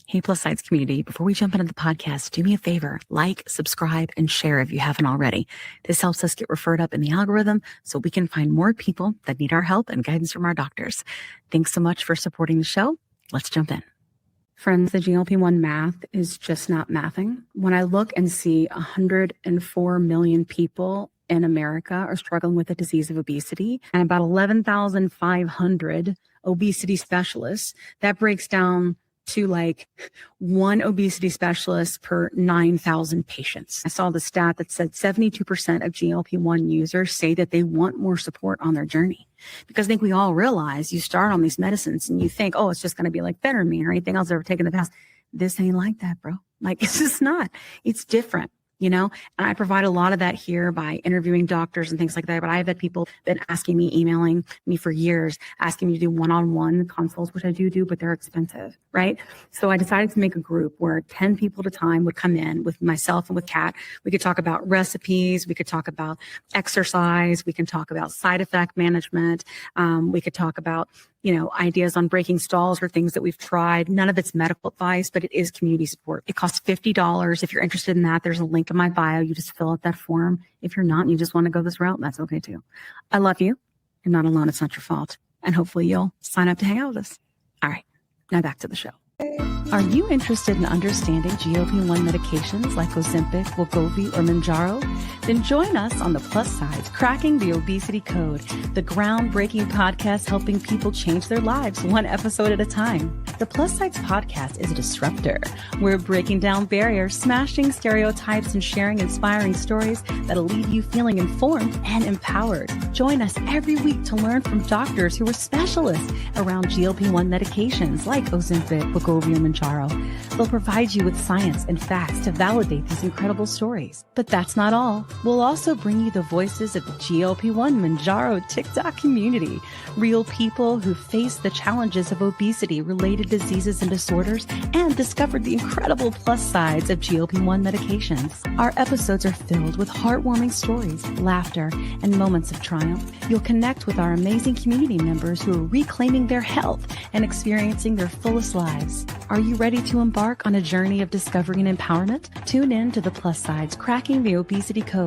Hey, Plus Sides community, before we jump into the podcast, do me a favor, like, subscribe, and share if you haven't already. This helps us get referred up in the algorithm so we can find more people that need our help and guidance from our doctors. Thanks so much for supporting the show. Let's jump in. Friends, the GLP-1 math is just not mathing. When I look and see 104 million people in America are struggling with the disease of obesity and about 11,500 obesity specialists, that breaks down to like one obesity specialist per 9,000 patients. I saw the stat that said 72% of GLP-1 users say that they want more support on their journey. Because I think we all realize you start on these medicines and you think, oh, it's just going to be like Phentermine or anything else I've ever taken in the past. This ain't like that, bro. Like, it's just not. It's different. And I provide a lot of that here by interviewing doctors and things like that. But I've had people been asking me, emailing me for years, asking me to do one-on-one consults, which I do, but they're expensive, right? So I decided to make a group where 10 people at a time would come in with myself and with Kat. We could talk about recipes. We could talk about exercise. We can talk about side effect management. We could talk about ideas on breaking stalls or things that we've tried. None of it's medical advice, but it is community support. It costs $50. If you're interested in that, there's a link in my bio. You just fill out that form. If you're not and you just want to go this route, that's okay too. I love you. You're not alone. It's not your fault. And hopefully you'll sign up to hang out with us. All right. Now back to the show. Are you interested in understanding GLP-1 medications like Ozempic, Wegovy, or Mounjaro? Then join us on the Plus Sides, Cracking the Obesity Code, the groundbreaking podcast helping people change their lives one episode at a time. The Plus Sides podcast is a disruptor. We're breaking down barriers, smashing stereotypes, and sharing inspiring stories that'll leave you feeling informed and empowered. Join us every week to learn from doctors who are specialists around GLP-1 medications like Ozempic, Wegovy, and Mounjaro. They'll provide you with science and facts to validate these incredible stories. But that's not all. We'll also bring you the voices of the GLP-1 Mounjaro TikTok community, real people who face the challenges of obesity-related diseases and disorders and discovered the incredible plus sides of GLP-1 medications. Our episodes are filled with heartwarming stories, laughter, and moments of triumph. You'll connect with our amazing community members who are reclaiming their health and experiencing their fullest lives. Are you ready to embark on a journey of discovery and empowerment? Tune in to the Plus Sides, Cracking the Obesity Code,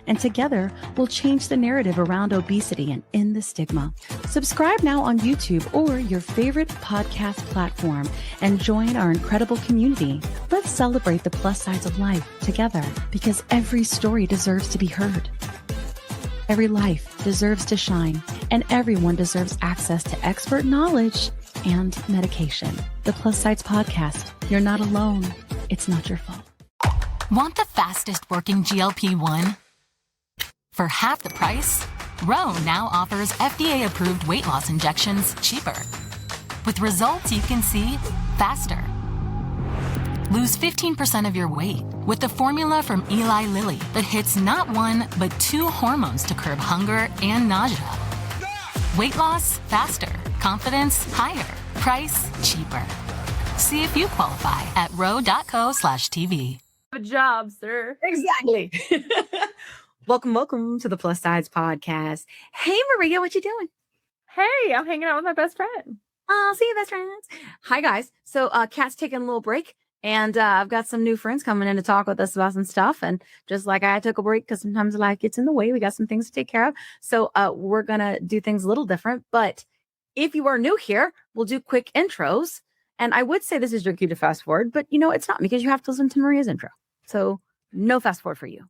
and together we'll change the narrative around obesity and end the stigma. Subscribe now on YouTube or your favorite podcast platform and join our incredible community. Let's celebrate the plus sides of life together because every story deserves to be heard. Every life deserves to shine, and everyone deserves access to expert knowledge and medication. The Plus Sides Podcast. You're not alone. It's not your fault. Want the fastest working GLP-1? For half the price, Ro now offers FDA-approved weight loss injections cheaper. With results you can see faster. Lose 15% of your weight with the formula from Eli Lilly that hits not one, but 2 hormones to curb hunger and nausea. Weight loss faster. Confidence higher. Price cheaper. See if you qualify at ro.co/TV. Good job, sir. Exactly. Welcome to the Plus Sides Podcast. Hey, Maria, what you doing? Hey, I'm hanging out with my best friend. Oh, see you, best friends. Hi, guys. So, Kat's taking a little break, and I've got some new friends coming in to talk with us about some stuff. And just like I took a break because sometimes life gets in the way, we got some things to take care of. So, we're gonna do things a little different. But if you are new here, we'll do quick intros. And I would say this is your cue to fast forward, but it's not because you have to listen to Maria's intro. So no fast forward for you.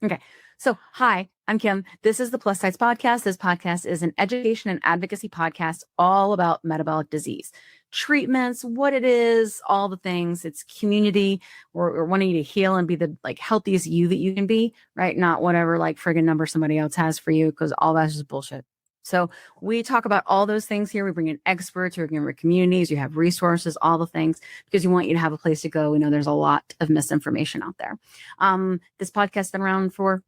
Okay. So hi, I'm Kim. This is the Plus Sides Podcast. This podcast is an education and advocacy podcast all about metabolic disease, treatments, what it is, all the things. It's community. We're wanting you to heal and be the healthiest you that you can be, right? Not whatever friggin' number somebody else has for you, because all that's just bullshit. So we talk about all those things here. We bring in experts, we bring in communities, you have resources, all the things, because we want you to have a place to go. We know there's a lot of misinformation out there. This podcast has been around for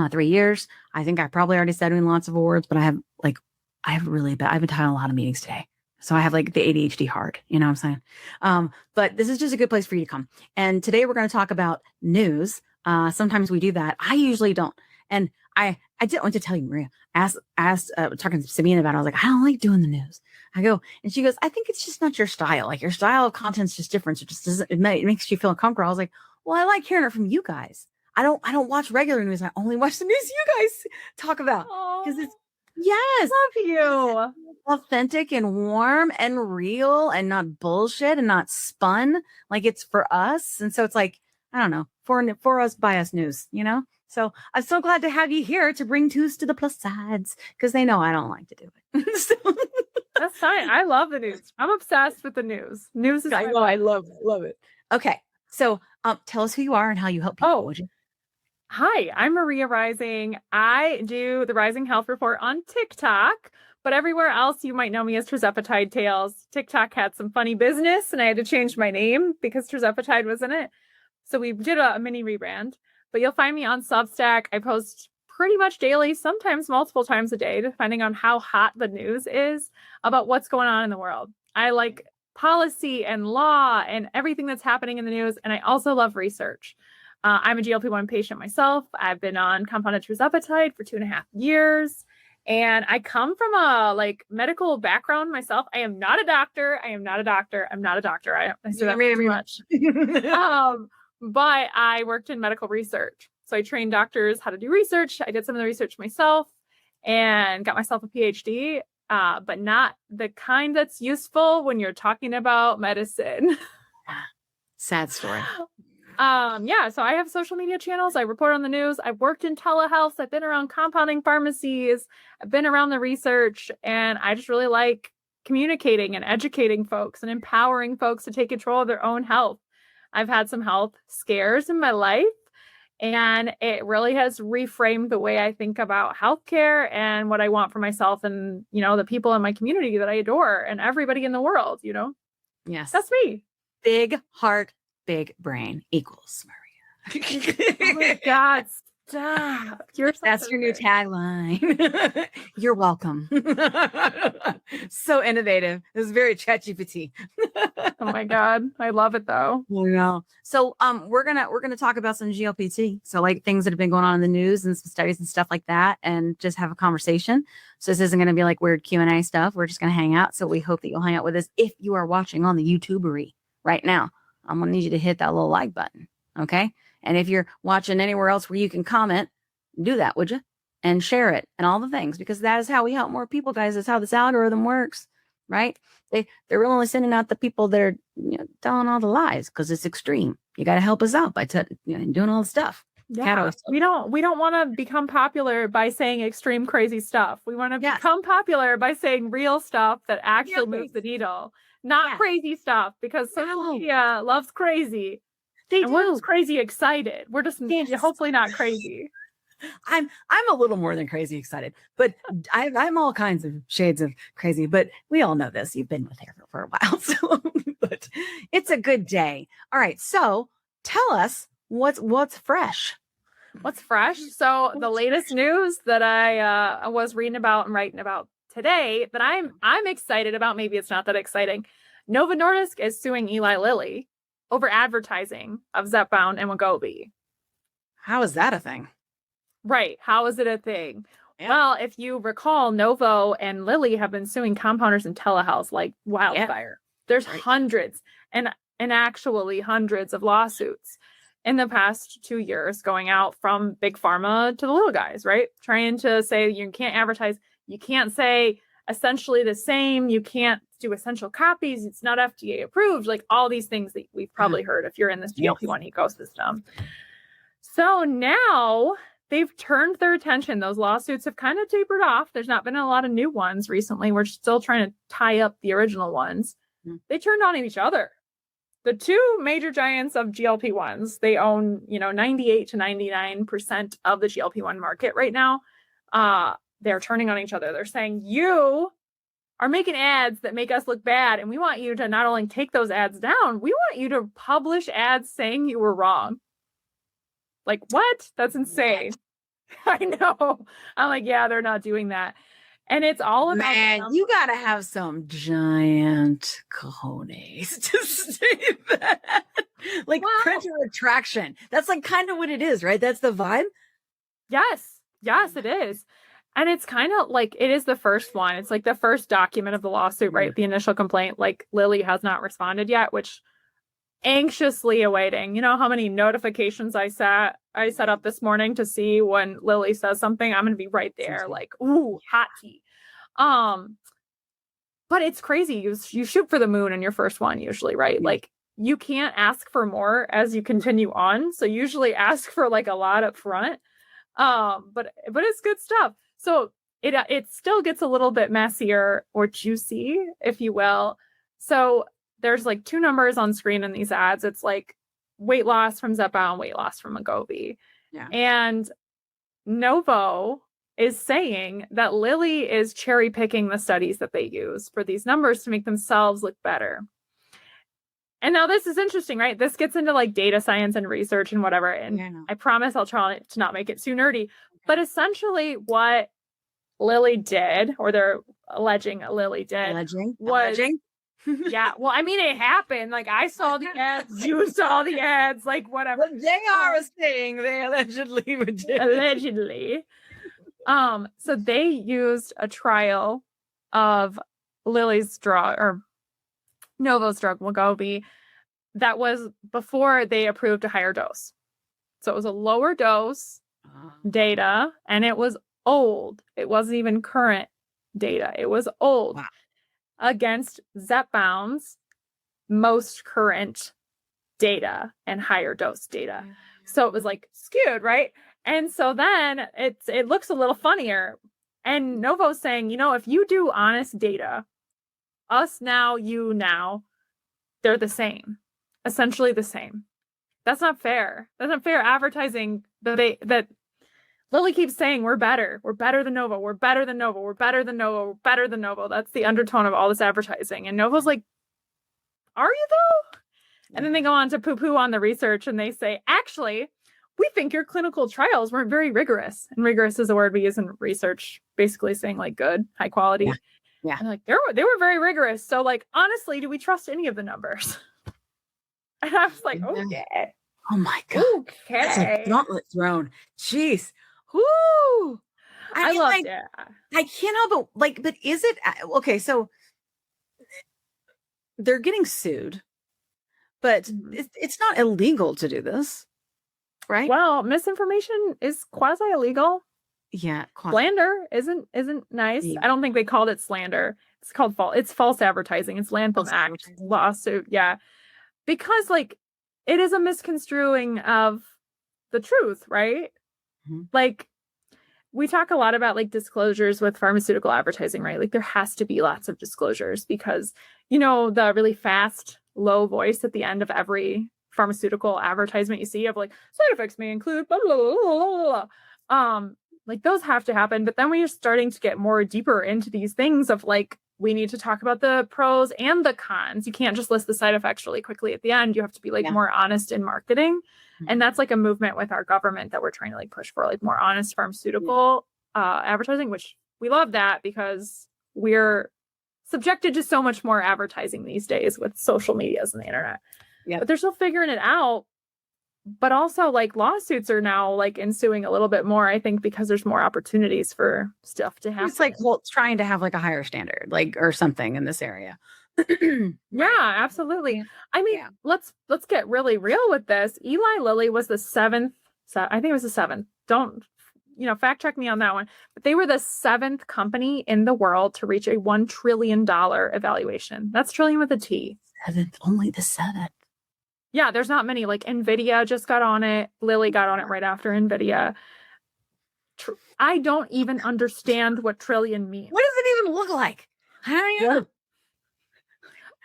3 years. I think I probably already said in lots of awards, but I've been tied a lot of meetings today. So I have the ADHD heart, you know what I'm saying? But this is just a good place for you to come. And today we're going to talk about news. Sometimes we do that. I usually don't. And I didn't want to tell you, Maria. Talking to Sabine about it. I was like, I don't like doing the news. I go, and she goes, I think it's just not your style. Like your style of content's just different. So it just doesn't, it makes you feel uncomfortable. I was like, well, I like hearing it from you guys. I don't watch regular news. I only watch the news you guys talk about because it's, yes, Love you. authentic and warm and real and not bullshit and not spun. Like it's for us. And so it's like, I don't know, for us, by us news, you know? So I'm so glad to have you here to bring twos to the plus sides because they know I don't like to do it. So, That's fine. I love the news. I'm obsessed with the news. News is I know, I love it. Okay. So tell us who you are and how you help people, would you? Hi, I'm Maria Rising. I do the Rising Health Report on TikTok, but everywhere else you might know me as Tirzepatide Tales. TikTok had some funny business and I had to change my name because Tirzepatide was in it. So we did a mini rebrand, but you'll find me on Substack. I post pretty much daily, sometimes multiple times a day, depending on how hot the news is about what's going on in the world. I like policy and law and everything that's happening in the news. And I also love research. I'm a GLP-1 patient myself. I've been on compounded tirzepatide for 2.5 years. And I come from a medical background myself. I am not a doctor. I say that too much. But I worked in medical research. So I trained doctors how to do research. I did some of the research myself and got myself a PhD, but not the kind that's useful when you're talking about medicine. Sad story. So I have social media channels. I report on the news. I've worked in telehealth. I've been around compounding pharmacies. I've been around the research, and I just really like communicating and educating folks and empowering folks to take control of their own health. I've had some health scares in my life, and it really has reframed the way I think about healthcare and what I want for myself and, the people in my community that I adore and everybody in the world, Yes. That's me. Big heart, big brain equals Maria. Oh my God, stop. That's your new tagline. You're welcome. So innovative. It was very ChatGPT. Oh my God. I love it though. Yeah. So we're gonna talk about some GLP-1, so like things that have been going on in the news and some studies and stuff like that, and just have a conversation. So this isn't gonna be like weird Q&A stuff. We're just gonna hang out. So we hope that you'll hang out with us. If you are watching on the YouTubery right now, I'm gonna need you to hit that little like button. Okay. And if you're watching anywhere else where you can comment, do that, would you? And share it and all the things, because that is how we help more people, guys. That's how this algorithm works, right? They're only sending out the people that are telling all the lies because it's extreme. You got to help us out by doing all the stuff. Yeah, we don't want to become popular by saying extreme crazy stuff. We want to become popular by saying real stuff that actually moves the needle, not crazy stuff, because social media loves crazy. We're just crazy excited. We're just hopefully not crazy. I'm a little more than crazy excited, but I'm all kinds of shades of crazy. But we all know this. You've been with her for a while, so but it's a good day. All right, so tell us what's fresh. What's fresh? So the latest news that I was reading about and writing about today that I'm excited about. Maybe it's not that exciting. Novo Nordisk is suing Eli Lilly over advertising of Zepbound and Wegovy. How is that a thing? Right. How is it a thing? Yeah. Well, if you recall, Novo and Lilly have been suing compounders in telehealth like wildfire. There's hundreds and actually hundreds of lawsuits in the past 2 years going out from big pharma to the little guys, right? Trying to say you can't advertise. You can't say essentially the same. You can't do essential copies. It's not FDA approved. Like all these things that we've probably heard if you're in this GLP-1 ecosystem. So now they've turned their attention. Those lawsuits have kind of tapered off. There's not been a lot of new ones recently. We're still trying to tie up the original ones. They turned on each other. The two major giants of GLP-1s, they own, 98 to 99% of the GLP-1 market right now. They're turning on each other. They're saying, you are making ads that make us look bad. And we want you to not only take those ads down, we want you to publish ads saying you were wrong. Like, what? That's insane. I know. I'm like, yeah, they're not doing that. And it's all about... Man, you got to have some giant cojones to say that. Like, printer attraction. That's like kind of what it is, right? That's the vibe? Yes. Yes, it is. And it's kind of like, it is the first one. It's like the first document of the lawsuit, right? The initial complaint, like Lilly has not responded yet, which anxiously awaiting. You know how many notifications I set up this morning to see when Lilly says something? I'm going to be right there. Like, ooh, hot tea. But it's crazy. You shoot for the moon in your first one usually, right? Like you can't ask for more as you continue on. So usually ask for like a lot up front. But it's good stuff. So it still gets a little bit messier or juicy, if you will. So there's like two numbers on screen in these ads. It's like weight loss from Zepbound, weight loss from Wegovy. Yeah. And Novo is saying that Lilly is cherry picking the studies that they use for these numbers to make themselves look better. And now this is interesting, right? This gets into like data science and research and whatever. And I promise I'll try to not make it too nerdy. But essentially what Lilly did, or they're alleging Lilly did, was... Yeah, well, I mean, it happened. Like, I saw the ads, you saw the ads, like, whatever. But JR was saying they allegedly would do. Allegedly. So they used a trial of Lilly's drug, or Novo's drug, Wegovy, that was before they approved a higher dose. So it was a lower dose data, and it was old. It wasn't even current data. It was old. Wow. Against Zepbound's most current data and higher dose data. So it was like skewed, right? And so then it looks a little funnier. And Novo's saying, you know, if you do honest data, us now, you now, they're the same. Essentially the same. That's not fair. That's not fair advertising that Lilly keeps saying we're better. We're better than Novo. We're better than Novo. We're better than Novo. We're better than Novo. That's the undertone of all this advertising. And Novo's like, are you though? And then they go on to poo-poo on the research and they say, actually, we think your clinical trials weren't very rigorous. And rigorous is a word we use in research, basically saying like good, high quality. Yeah. And like they were very rigorous. So like, honestly, do we trust any of the numbers? And I was like, okay. Oh my God. Okay. That's a gauntlet thrown. Jeez. Whoo! I loved it. I can't help but is it okay? So they're getting sued, but it's not illegal to do this, right? Well, misinformation is quasi illegal. Yeah, slander isn't nice. Yeah. I don't think they called it slander. It's called it's false advertising. It's Lanham Act lawsuit. Yeah, because like it is a misconstruing of the truth, right? Like we talk a lot about like disclosures with pharmaceutical advertising, right? Like there has to be lots of disclosures because, you know, the really fast, low voice at the end of every pharmaceutical advertisement you see of like side effects may include blah, blah, blah, blah, blah. Like those have to happen. But then when you're starting to get more deeper into these things of like, we need to talk about the pros and the cons. You can't just list the side effects really quickly at the end. You have to be like more honest in marketing. And that's like a movement with our government that we're trying to like push for like more honest pharmaceutical advertising, which we love that because we're subjected to so much more advertising these days with social medias and the internet. Yeah. But they're still figuring it out. But also like lawsuits are now like ensuing a little bit more, I think, because there's more opportunities for stuff to happen. It's like trying to have like a higher standard, like or something in this area. Yeah, absolutely. I mean, let's get really real with this. Eli Lilly was the seventh. I think it was the seventh. Don't, fact check me on that one. But they were the seventh company in the world to reach a $1 trillion evaluation. That's trillion with a T. Seventh, only the seventh. Yeah, there's not many. Like Nvidia just got on it. Lilly got on it right after Nvidia. I don't even understand what trillion means. What does it even look like?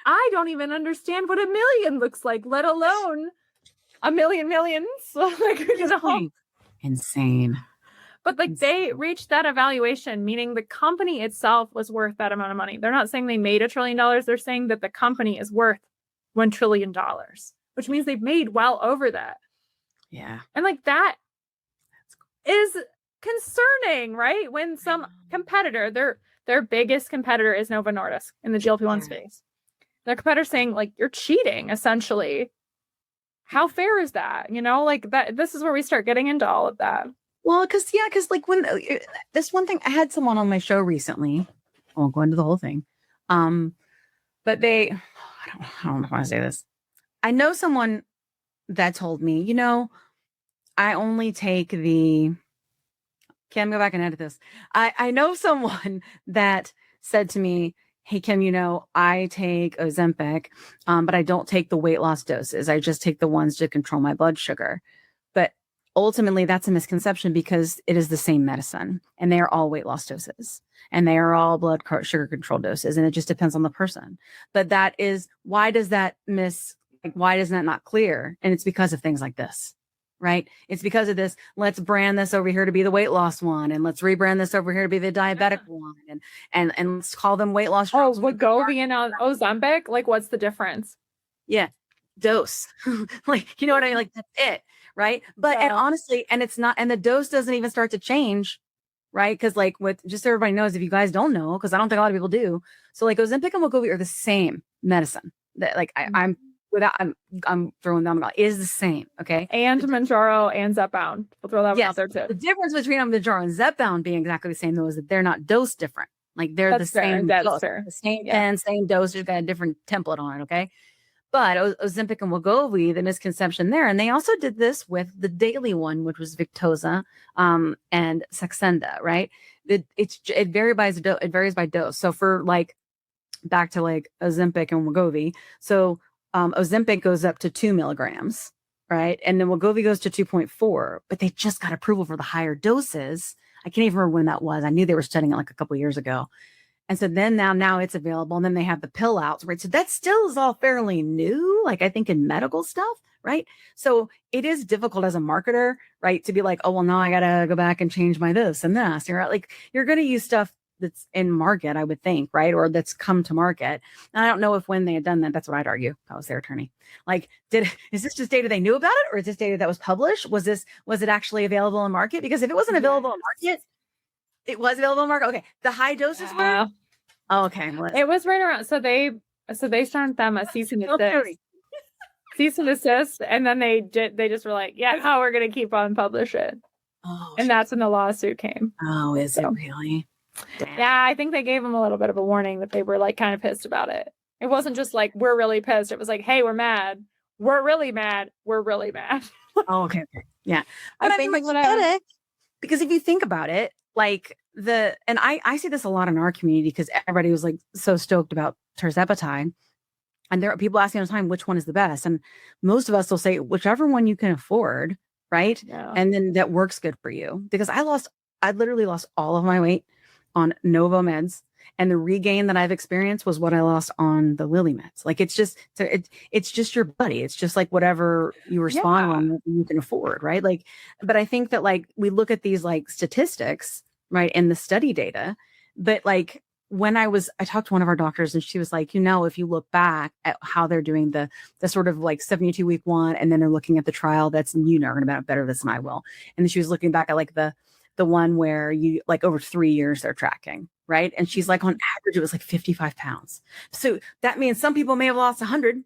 I don't even understand what a million looks like, let alone a million millions. Insane. But like they reached that evaluation, meaning the company itself was worth that amount of money. They're not saying they made $1 trillion. They're saying that the company is worth $1 trillion, which means they've made well over that. Yeah. And like that is concerning, right? When some competitor, their biggest competitor is Novo Nordisk in the GLP-1 space. Their competitor saying like, you're cheating essentially. How fair is that? Like that, this is where we start getting into all of that. Well, because like when this one thing, I had someone on my show recently. I won't go into the whole thing. But I don't know if I want to say this. I know someone that told me, I only take the, Kim, go back and edit this. I know someone that said to me, hey, Kim, I take Ozempic, but I don't take the weight loss doses. I just take the ones to control my blood sugar. But ultimately, that's a misconception because it is the same medicine and they are all weight loss doses and they are all blood sugar control doses. And it just depends on the person. But that is, why does that why is that not clear? And it's because of things like this, right? It's because of this. Let's brand this over here to be the weight loss one. And let's rebrand this over here to be the diabetic one. And let's call them weight loss drugs. Wegovy and Ozempic, like what's the difference? Yeah. Dose. Like, you know what I mean? Like that's it. Right. But, and honestly, and it's not, and the dose doesn't even start to change. Right. Cause like just so everybody knows, if you guys don't know, cause I don't think a lot of people do. So like Ozempic and Wegovy are the same medicine that like I'm throwing them out. It is the same. Okay. And Mounjaro and Zepbound. We'll throw that one out there too. The difference between Mounjaro and Zepbound being exactly the same though, is that they're not dose different. Like they're the same. That's fair. The same pen, same dose, just got a different template on it. Okay. But Ozempic and Wegovy, the misconception there, and they also did this with the daily one, which was Victoza and Saxenda, right? It varies by dose. So for like back to like Ozempic and Wegovy, so Ozempic goes up to 2 milligrams, right? And then Wegovy goes to 2.4, but they just got approval for the higher doses. I can't even remember when that was. I knew they were studying it like a couple years ago. And so then now it's available, and then they have the pill outs, right? So that still is all fairly new, like I think in medical stuff, right? So it is difficult as a marketer, right? To be like, oh, well, now I got to go back and change my this and this. You're like, you're going to use stuff that's in market, I would think, right? Or that's come to market. And I don't know if when they had done that, that's what I'd argue if I was their attorney. Like, is this just data they knew about it? Or is this data that was published? Was it actually available in market? Because if it wasn't available in market, it was available in market. Okay. The high doses were? Oh, okay. Well, it was right around. So they sent them a cease and desist. Cease and desist. And then they just were like, yeah, no, we're going to keep on publishing. Oh, and that's when the lawsuit came. Oh, is it really? Damn. Yeah, I think they gave them a little bit of a warning that they were like kind of pissed about it. It wasn't just like, we're really pissed. It was like, hey, we're mad. We're really mad. We're really mad. Oh, okay. Yeah. But I mean, like, because if you think about it, like and I see this a lot in our community because everybody was like so stoked about tirzepatide, and there are people asking all the time which one is the best, and most of us will say whichever one you can afford, right? Yeah. And then that works good for you. Because I literally lost all of my weight on Novo meds, and the regain that I've experienced was what I lost on the Lilly meds. Like it's just your buddy. It's just like whatever you respond on you can afford, right? Like, but I think that like we look at these like statistics, right, in the study data, but like when I talked to one of our doctors and she was like, if you look back at how they're doing the sort of like 72-week one, and then they're looking at the trial that's going to better this than I will. And then she was looking back at like the one where you like over 3 years they're tracking, right? And she's like, on average, it was like 55 pounds. So that means some people may have lost 100,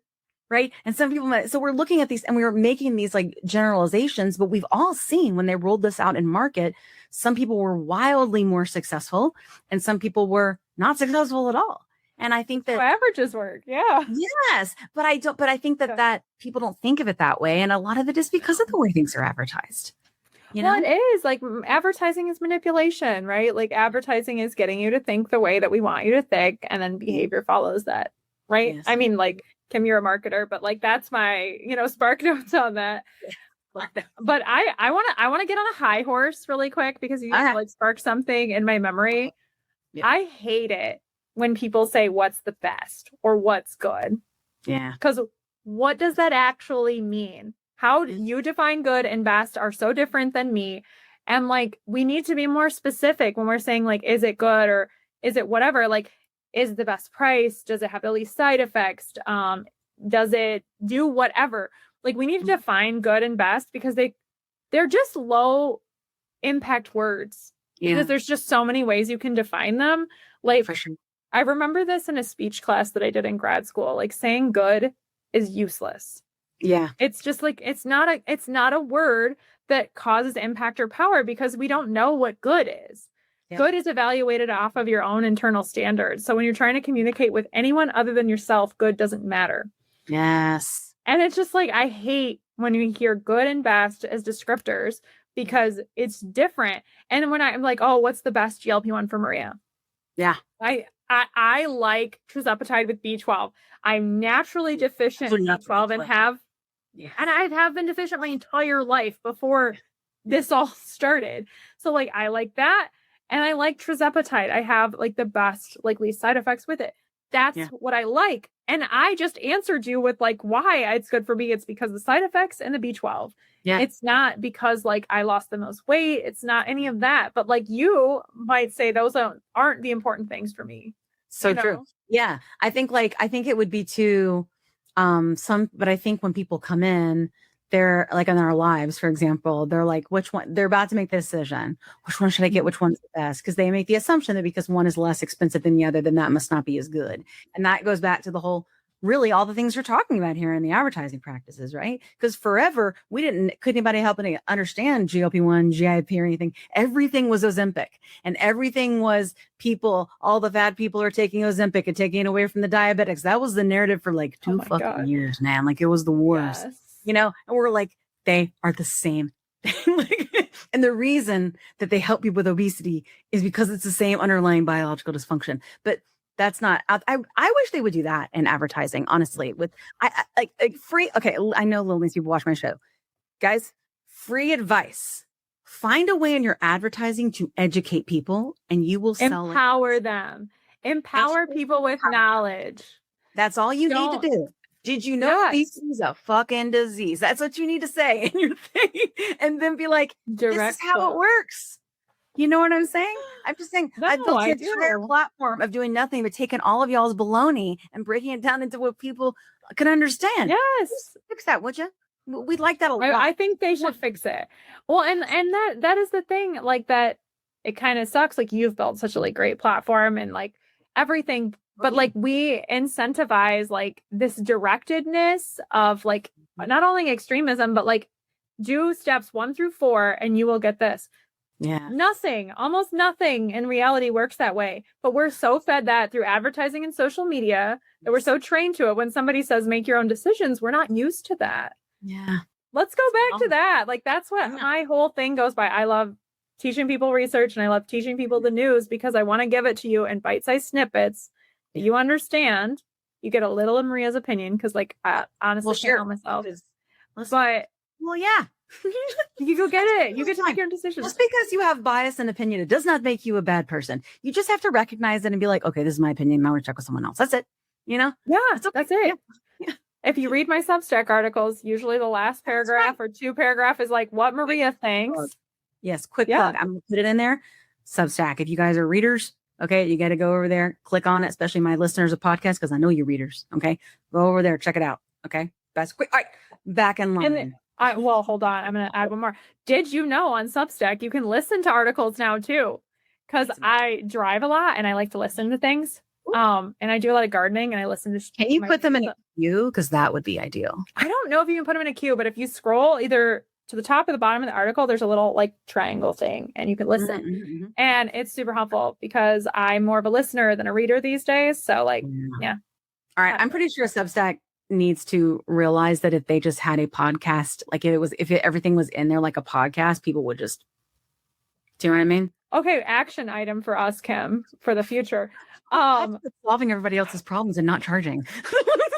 right? And some people might. So we're looking at these and we were making these like generalizations, but we've all seen when they rolled this out in market, some people were wildly more successful and some people were not successful at all. And I think that averages work. Yeah. Yes. But I think that people don't think of it that way. And a lot of it is because of the way things are advertised. Well, it is like advertising is manipulation, right? Like advertising is getting you to think the way that we want you to think, and then behavior follows that, right? Yes. I mean, like, Kim, you're a marketer, but like that's my, spark notes on that. But I want to get on a high horse really quick because you like spark something in my memory. Yeah. I hate it when people say what's the best or what's good. Yeah. Because what does that actually mean? How you define good and best are so different than me. And like, we need to be more specific when we're saying like, is it good or is it whatever? Like, is it the best price? Does it have the least side effects? Does it do whatever? Like, we need to define good and best because they're just low impact words. Yeah. Because there's just so many ways you can define them. Like, for sure. I remember this in a speech class that I did in grad school. Like, saying good is useless. Yeah. It's just like, it's not a word that causes impact or power because we don't know what good is. Yep. Good is evaluated off of your own internal standards. So when you're trying to communicate with anyone other than yourself, good doesn't matter. Yes. And it's just like, I hate when you hear good and best as descriptors because it's different. And when I'm like, oh, what's the best GLP-1 for Maria? Yeah. I like tirzepatide with B12. I'm naturally deficient in B12 and I have been deficient my entire life before this all started. So like, I like that. And I like tirzepatide. I have like the best, like least side effects with it. That's what I like. And I just answered you with like why it's good for me. It's because of the side effects and the B12. Yeah. It's not because like I lost the most weight. It's not any of that. But like you might say those aren't the important things for me. So true. Yeah. I think it would be too but I think when people come in, they're like in our lives, for example, they're like, which one, they're about to make the decision. Which one should I get? Which one's the best? Because they make the assumption that because one is less expensive than the other, then that must not be as good. And that goes back to the whole, really all the things you're talking about here in the advertising practices, right? Because forever couldn't anybody help any understand GLP-1, GIP or anything. Everything was Ozempic and everything was all the fat people are taking Ozempic and taking it away from the diabetics. That was the narrative for like 2 fucking years, man. Like it was the worst. Yes. And we're like, they are the same thing. And the reason that they help people with obesity is because it's the same underlying biological dysfunction. But that's not, I wish they would do that in advertising, honestly, with like free. Okay. I know little these people watch my show, guys, free advice. Find a way in your advertising to educate people and you will empower them, empower people with knowledge. That's all you need to do. Did you know obesity is a fucking disease? That's what you need to say in your thing. And then be like, this is how it works. You know what I'm saying? I'm just saying, I built an entire platform of doing nothing but taking all of y'all's baloney and breaking it down into what people can understand. Yes. Just fix that, would you? We'd like that a lot. I think they should fix it. Well, and that is the thing, like that it kind of sucks. Like you've built such a like great platform and like everything. But like we incentivize like this directedness of like not only extremism, but like do steps 1 through 4 and you will get this. Yeah. Almost nothing in reality works that way. But we're so fed that through advertising and social media that we're so trained to it. When somebody says make your own decisions, we're not used to that. Yeah. Let's go back to that. Like that's what my whole thing goes by. I love teaching people research and I love teaching people the news because I want to give it to you in bite-sized snippets. You understand, you get a little of Maria's opinion because like I honestly can't help myself. But you go get it. You get to make your own decisions. Just because you have bias and opinion, it does not make you a bad person. You just have to recognize it and be like, okay, this is my opinion. Now we're check with someone else. That's it. Yeah, that's it. Yeah. If you read my Substack articles, usually the last paragraph or 2 paragraph is like what Maria thinks. Yes, quick plug. I'm gonna put it in there. Substack. If you guys are readers, okay, you got to go over there, click on it, especially my listeners of podcasts, because I know you're readers. Okay, go over there, check it out. Okay, that's quick. All right, back in line. Well, hold on. I'm going to add one more. Did you know on Substack you can listen to articles now too? Because I drive a lot and I like to listen to things. And I do a lot of gardening and I listen to. Can you put them in a queue? Because that would be ideal. I don't know if you can put them in a queue, but if you scroll either to the top or the bottom of the article, there's a little like triangle thing and you can listen. Mm-hmm. And it's super helpful because I'm more of a listener than a reader these days. So like, yeah. All right. I'm pretty sure Substack needs to realize that if they just had a podcast, like everything was in there like a podcast, people would just, do you know what I mean? Okay. Action item for us, Kim, for the future. Solving everybody else's problems and not charging.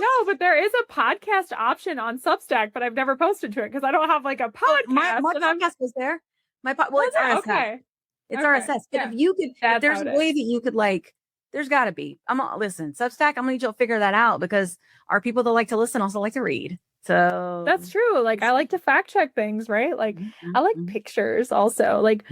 No, but there is a podcast option on Substack, but I've never posted to it because I don't have like a podcast. My podcast was there. It's RSS. Okay. It's RSS. But if there's a way that you could like, there's got to be. Listen, Substack, I'm going to need you to figure that out because our people that like to listen also like to read. So that's true. Like I like to fact check things, right? Like I like pictures also. Like,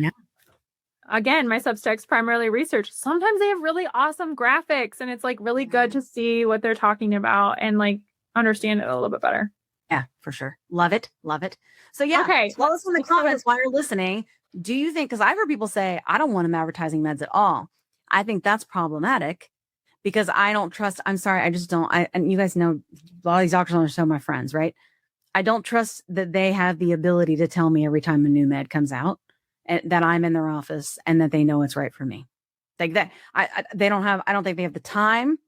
again, my Substack's primarily research. Sometimes they have really awesome graphics and it's like really good to see what they're talking about and like understand it a little bit better. Yeah, for sure. Love it. Love it. So okay. Tell us in the comments while you're listening. Do you think, because I've heard people say, I don't want them advertising meds at all. I think that's problematic because I don't trust. I'm sorry. I just don't. And you guys know a lot of these doctors are so my friends, right? I don't trust that they have the ability to tell me every time a new med comes out and that I'm in their office and that they know it's right for me. Like that, they don't have. I don't think they have the time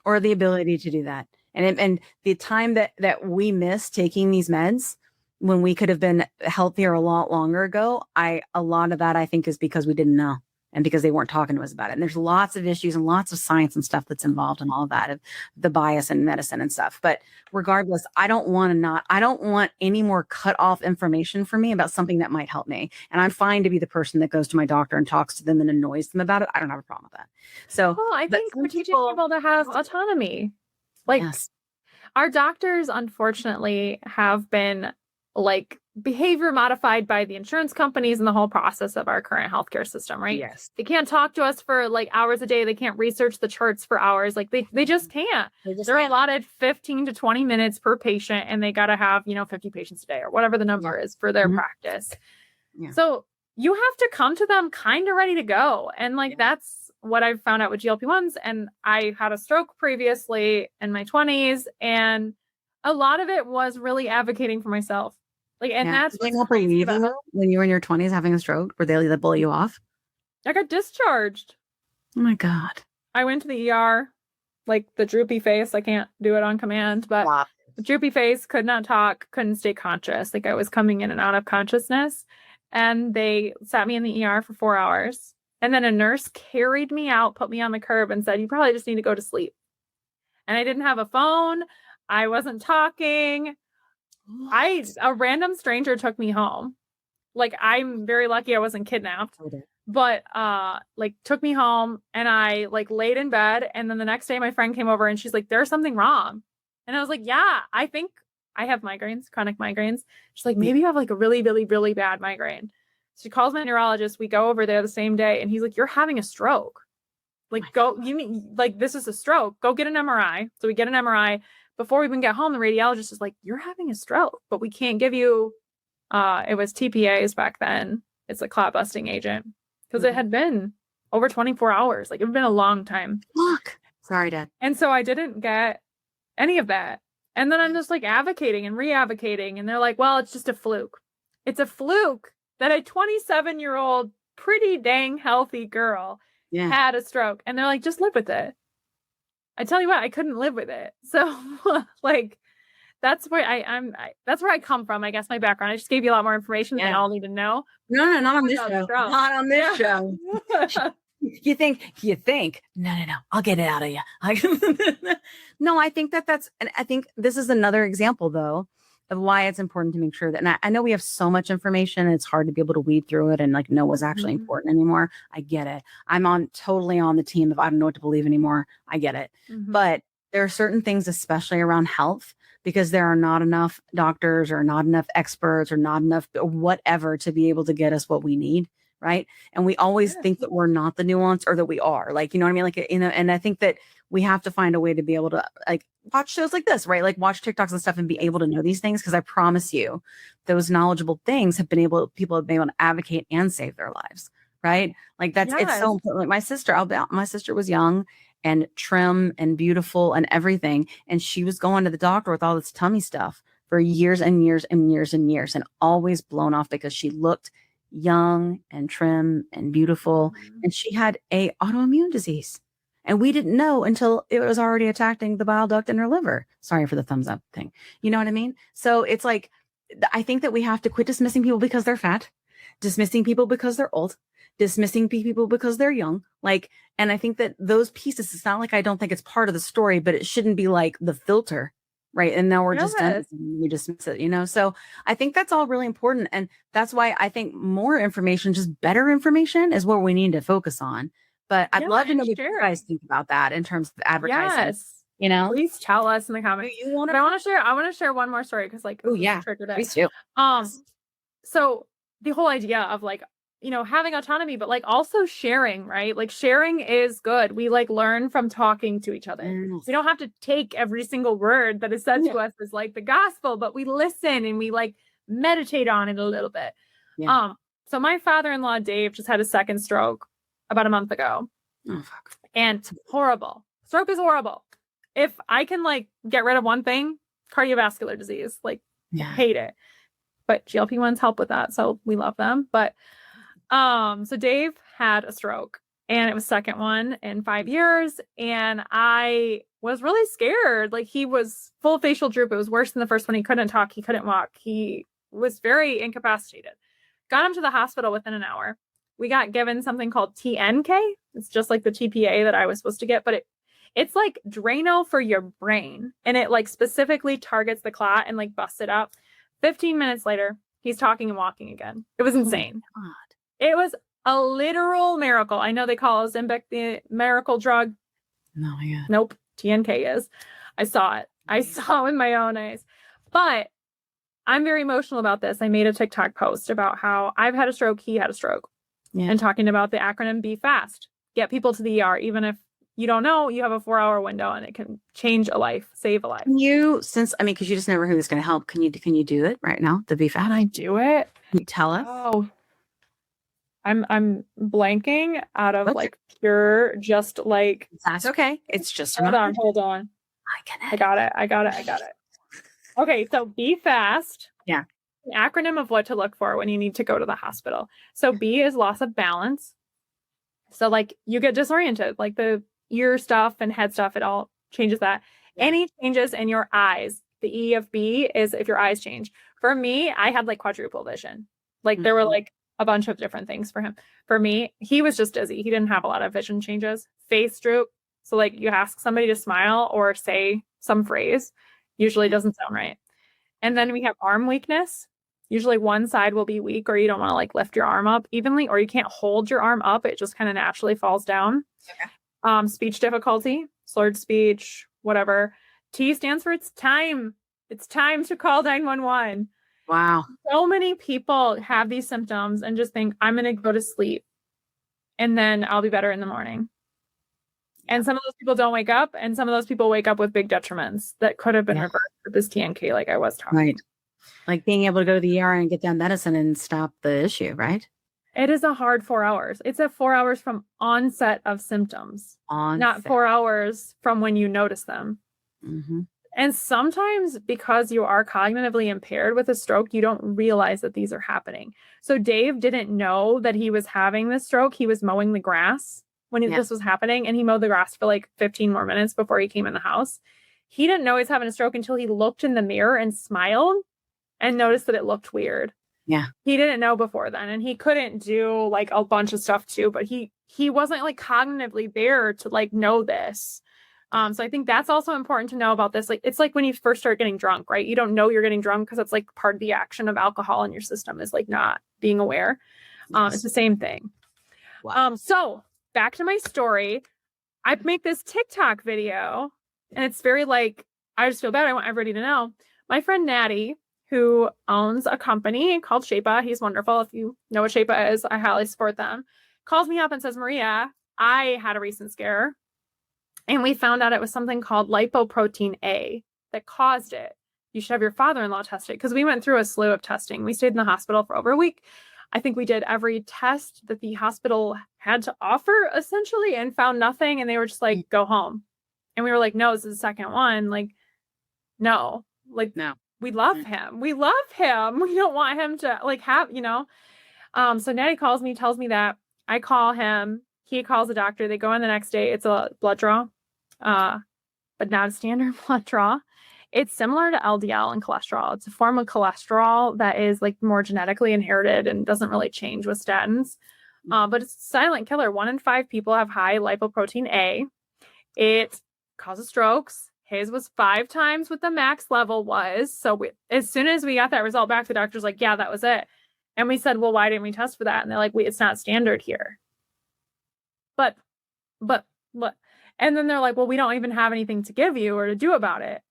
or the ability to do that. And the time that we miss taking these meds when we could have been healthier a lot longer ago, a lot of that I think is because we didn't know and because they weren't talking to us about it. And there's lots of issues and lots of science and stuff that's involved in all of that, of the bias in medicine and stuff. But regardless, I don't want any more cut off information for me about something that might help me. And I'm fine to be the person that goes to my doctor and talks to them and annoys them about it. I don't have a problem with that. So well, I think we're teaching people to have autonomy. Like yes. Our doctors, unfortunately, have been like behavior modified by the insurance companies and the whole process of our current healthcare system, right? Yes. They can't talk to us for like hours a day. They can't research the charts for hours. Like they just can't. They're allotted 15 to 20 minutes per patient and they got to have, 50 patients a day or whatever the number is for their practice. Yeah. So you have to come to them kind of ready to go. And that's what I've found out with GLP-1s. And I had a stroke previously in my 20s. And a lot of it was really advocating for myself. That's when you were in your 20s having a stroke, were they bully you off? I got discharged. Oh my God. I went to the ER, like the droopy face. I can't do it on command, but the droopy face, could not talk, couldn't stay conscious. Like I was coming in and out of consciousness. And they sat me in the ER for 4 hours. And then a nurse carried me out, put me on the curb and said, you probably just need to go to sleep. And I didn't have a phone. I wasn't talking. A random stranger took me home. Like, I'm very lucky I wasn't kidnapped, but took me home and I laid in bed. And then the next day my friend came over and she's like, there's something wrong. And I was like, yeah, I think I have migraines, chronic migraines. She's like, maybe you have a really, really, really bad migraine. She calls my neurologist. We go over there the same day and he's like, you're having a stroke. This is a stroke. Go get an MRI. So we get an MRI. Before we even get home, the radiologist is like, you're having a stroke, but we can't give you, it was TPAs back then. It's a clot busting agent because it had been over 24 hours. It had been a long time. Look, sorry, Dad. And so I didn't get any of that. And then I'm just advocating and re-advocating. And they're like, well, it's just a fluke. It's a fluke that a 27-year-old, pretty dang healthy girl had a stroke. And they're like, just live with it. I tell you what, I couldn't live with it. So that's where that's where I come from. I guess my background. I just gave you a lot more information than I all need to know. No, not on this show. Not on this show. You think, no, I'll get it out of you. No, I think and I think this is another example though of why it's important to make sure that, and I know we have so much information, and it's hard to be able to weed through it and know what's actually important anymore. I get it. I'm totally on the team of I don't know what to believe anymore. I get it. But there are certain things, especially around health, because there are not enough doctors or not enough experts or not enough whatever to be able to get us what we need. Right. And we always think that we're not the nuance or that we are you know what I mean? And I think that we have to find a way to be able to watch shows like this, right? Watch TikToks and stuff and be able to know these things. Cause I promise you those knowledgeable things people have been able to advocate and save their lives. Right. It's so important. My sister was young and trim and beautiful and everything. And she was going to the doctor with all this tummy stuff for years and years and years and years and always blown off because she looked young and trim and beautiful. And she had a autoimmune disease. And we didn't know until it was already attacking the bile duct in her liver. Sorry for the thumbs up thing. You know what I mean? So it's I think that we have to quit dismissing people because they're fat, dismissing people because they're old, dismissing people because they're young. And I think that those pieces, it's not I don't think it's part of the story, but it shouldn't be the filter. Right. And now we're just done. We dismiss it, So I think that's all really important. And that's why I think more information, just better information is what we need to focus on. But I'd love to know what you guys think about that in terms of advertising. Yes. Please tell us in the comments. I want to share one more story because triggered it. Please do. So the whole idea of having autonomy, but also sharing, right? Sharing is good. We learn from talking to each other. We don't have to take every single word that is said to us as the gospel, but we listen and we meditate on it a little bit. Yeah. So my father-in-law, Dave, just had a second stroke about a month ago. Oh, fuck. And it's horrible. Stroke is horrible. If I can get rid of one thing, cardiovascular disease, Yeah. Hate it. But GLP-1s help with that. So we love them. But so Dave had a stroke, and it was second one in 5 years. And I was really scared. Like, he was full facial droop. It was worse than the first one. He couldn't talk. He couldn't walk. He was very incapacitated. Got him to the hospital within an hour. We got given something called TNK. It's just like the TPA that I was supposed to get, but it's like Drano for your brain. And it like specifically targets the clot and like busts it up. 15 minutes later, he's talking and walking again. It was insane. Oh my God. It was a literal miracle. I know they call Ozempic the miracle drug. Oh my God. Nope. TNK is. I saw it. I saw it with my own eyes. But I'm very emotional about this. I made a TikTok post about how I've had a stroke, he had a stroke. Yeah. And talking about the acronym Be Fast. Get people to the ER. Even if you don't know, you have a 4-hour window and it can change a life, save a life. Can you, because you just never know who's going to help, can you do it right now? The Be Fast? Can I do it? Can you tell us? Oh, I'm blanking out of like pure, just like. That's okay. It's just Hold on. I got it. Okay, so Be Fast. Yeah. An acronym of what to look for when you need to go to the hospital. So B is loss of balance. So like you get disoriented, like the ear stuff and head stuff, it all changes that. Yeah. Any changes in your eyes. The E of B is if your eyes change. For me, I had like quadruple vision. Like there were like a bunch of different things for him. For me, he was just dizzy. He didn't have a lot of vision changes. Face droop. So like you ask somebody to smile or say some phrase, usually doesn't sound right. And then we have arm weakness. Usually one side will be weak, or you don't want to like lift your arm up evenly, or you can't hold your arm up. It just kind of naturally falls down. Okay. Speech difficulty, slurred speech, whatever. T stands for it's time. It's time to call 911. Wow. So many people have these symptoms and just think, I'm going to go to sleep and then I'll be better in the morning. And some of those people don't wake up, and some of those people wake up with big detriments that could have been reversed with this TNK, like I was talking. Right. Like being able to go to the ER and get down medicine and stop the issue, right? It is a hard 4 hours. It's a 4 hours from onset of symptoms, not 4 hours from when you notice them. Mm-hmm. And sometimes because you are cognitively impaired with a stroke, you don't realize that these are happening. So Dave didn't know that he was having this stroke. He was mowing the grass when this was happening, and he mowed the grass for like 15 more minutes before he came in the house. He didn't know he was having a stroke until he looked in the mirror and smiled and noticed that it looked weird. Yeah. He didn't know before then, and he couldn't do like a bunch of stuff too, but he wasn't like cognitively there to like know this. So I think that's also important to know about this. Like, it's like when you first start getting drunk, right? You don't know you're getting drunk because it's like part of the action of alcohol in your system is like not being aware. It's the same thing. Wow. So back to my story. I make this TikTok video, and it's very like, I just feel bad. I want everybody to know. My friend Natty, who owns a company called Shape'a, he's wonderful. If you know what Shape'a is, I highly support them. Calls me up and says, Maria, I had a recent scare, and we found out it was something called lipoprotein A that caused it. You should have your father-in-law test it, because we went through a slew of testing. We stayed in the hospital for over a week. I think we did every test that the hospital had to offer, essentially, and found nothing. And they were just like, go home. And we were like, no, this is the second one. Like, no. Like, no. We love him. We love him. We don't want him to like have, So Natty calls me, tells me that. I call him. He calls the doctor. They go in the next day. It's a blood draw, but not a standard blood draw. It's similar to LDL and cholesterol. It's a form of cholesterol that is like more genetically inherited and doesn't really change with statins. But it's a silent killer. 1 in 5 people have high lipoprotein A. It causes strokes. His was 5 times what the max level was. So as soon as we got that result back, the doctor's like, yeah, that was it. And we said, well, why didn't we test for that? And they're like, it's not standard here. But, and then they're like, well, we don't even have anything to give you or to do about it.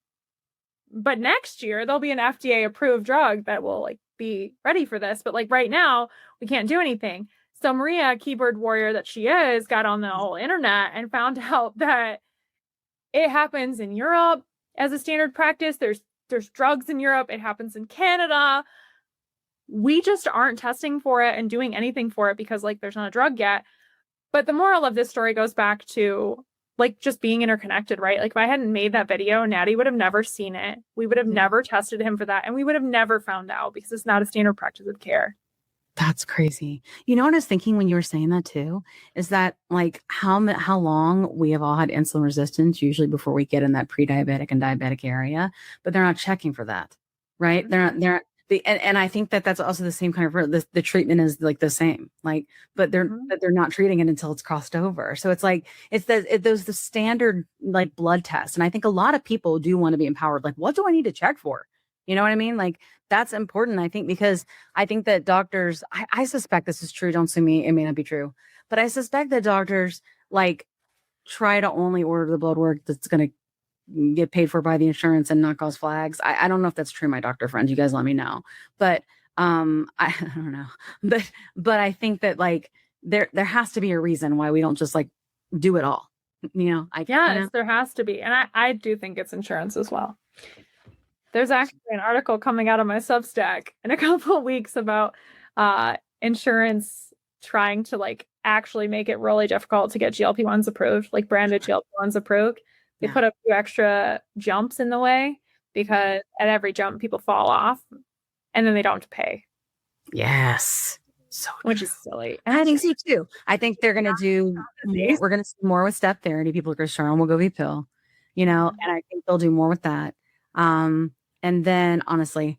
But next year there'll be an FDA approved drug that will like be ready for this. But like right now we can't do anything. So Maria, keyboard warrior that she is, got on the whole internet and found out that it happens in Europe as a standard practice. There's drugs in Europe. It happens in Canada. We just aren't testing for it and doing anything for it because like there's not a drug yet. But the moral of this story goes back to like just being interconnected, right? Like if I hadn't made that video, Natty would have never seen it. We would have never tested him for that. And we would have never found out because it's not a standard practice of care. That's crazy. You know what I was thinking when you were saying that too, is that like how long we have all had insulin resistance, usually before we get in that pre-diabetic and diabetic area, but they're not checking for that, right? Mm-hmm. And I think that that's also the same kind of, the treatment is like the same, like, but they're not treating it until it's crossed over. So it's like, those the standard like blood tests. And I think a lot of people do want to be empowered. Like, what do I need to check for? You know what I mean? Like, that's important, I think, because I think that doctors, I suspect this is true. Don't sue me. It may not be true, but I suspect that doctors like try to only order the blood work that's going to get paid for by the insurance and not cause flags. I don't know if that's true, my doctor friends. You guys let me know. But I don't know. But I think that like there has to be a reason why we don't just like do it all. You know, there has to be. And I do think it's insurance as well. There's actually an article coming out of my Substack in a couple of weeks about insurance trying to like actually make it really difficult to get GLP-1s approved, like branded GLP-1s approved. They put a few extra jumps in the way because at every jump people fall off and then they don't have to pay. Yes. So which is silly. And I think so too. I think they're going to do more. We're going to see more with step therapy. People are going to start on Wegovy pill, you know, and I think they'll do more with that. And then honestly,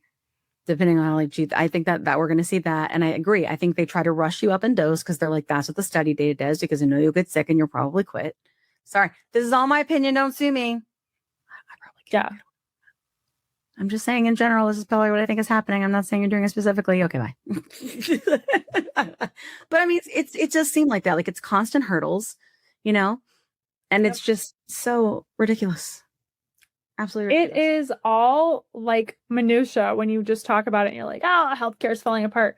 depending on like, I think that we're going to see that. And I agree. I think they try to rush you up in dose because they're like, that's what the study data does, because they know you'll get sick and you'll probably quit. Sorry. This is all my opinion. Don't sue me. I probably can't. Yeah. I'm just saying in general, this is probably what I think is happening. I'm not saying you're doing it specifically. Okay, bye. But I mean, it just seemed like that. Like it's constant hurdles, you know, and it's just so ridiculous. Absolutely ridiculous. It is all like minutia when you just talk about it and you're like, oh, healthcare is falling apart.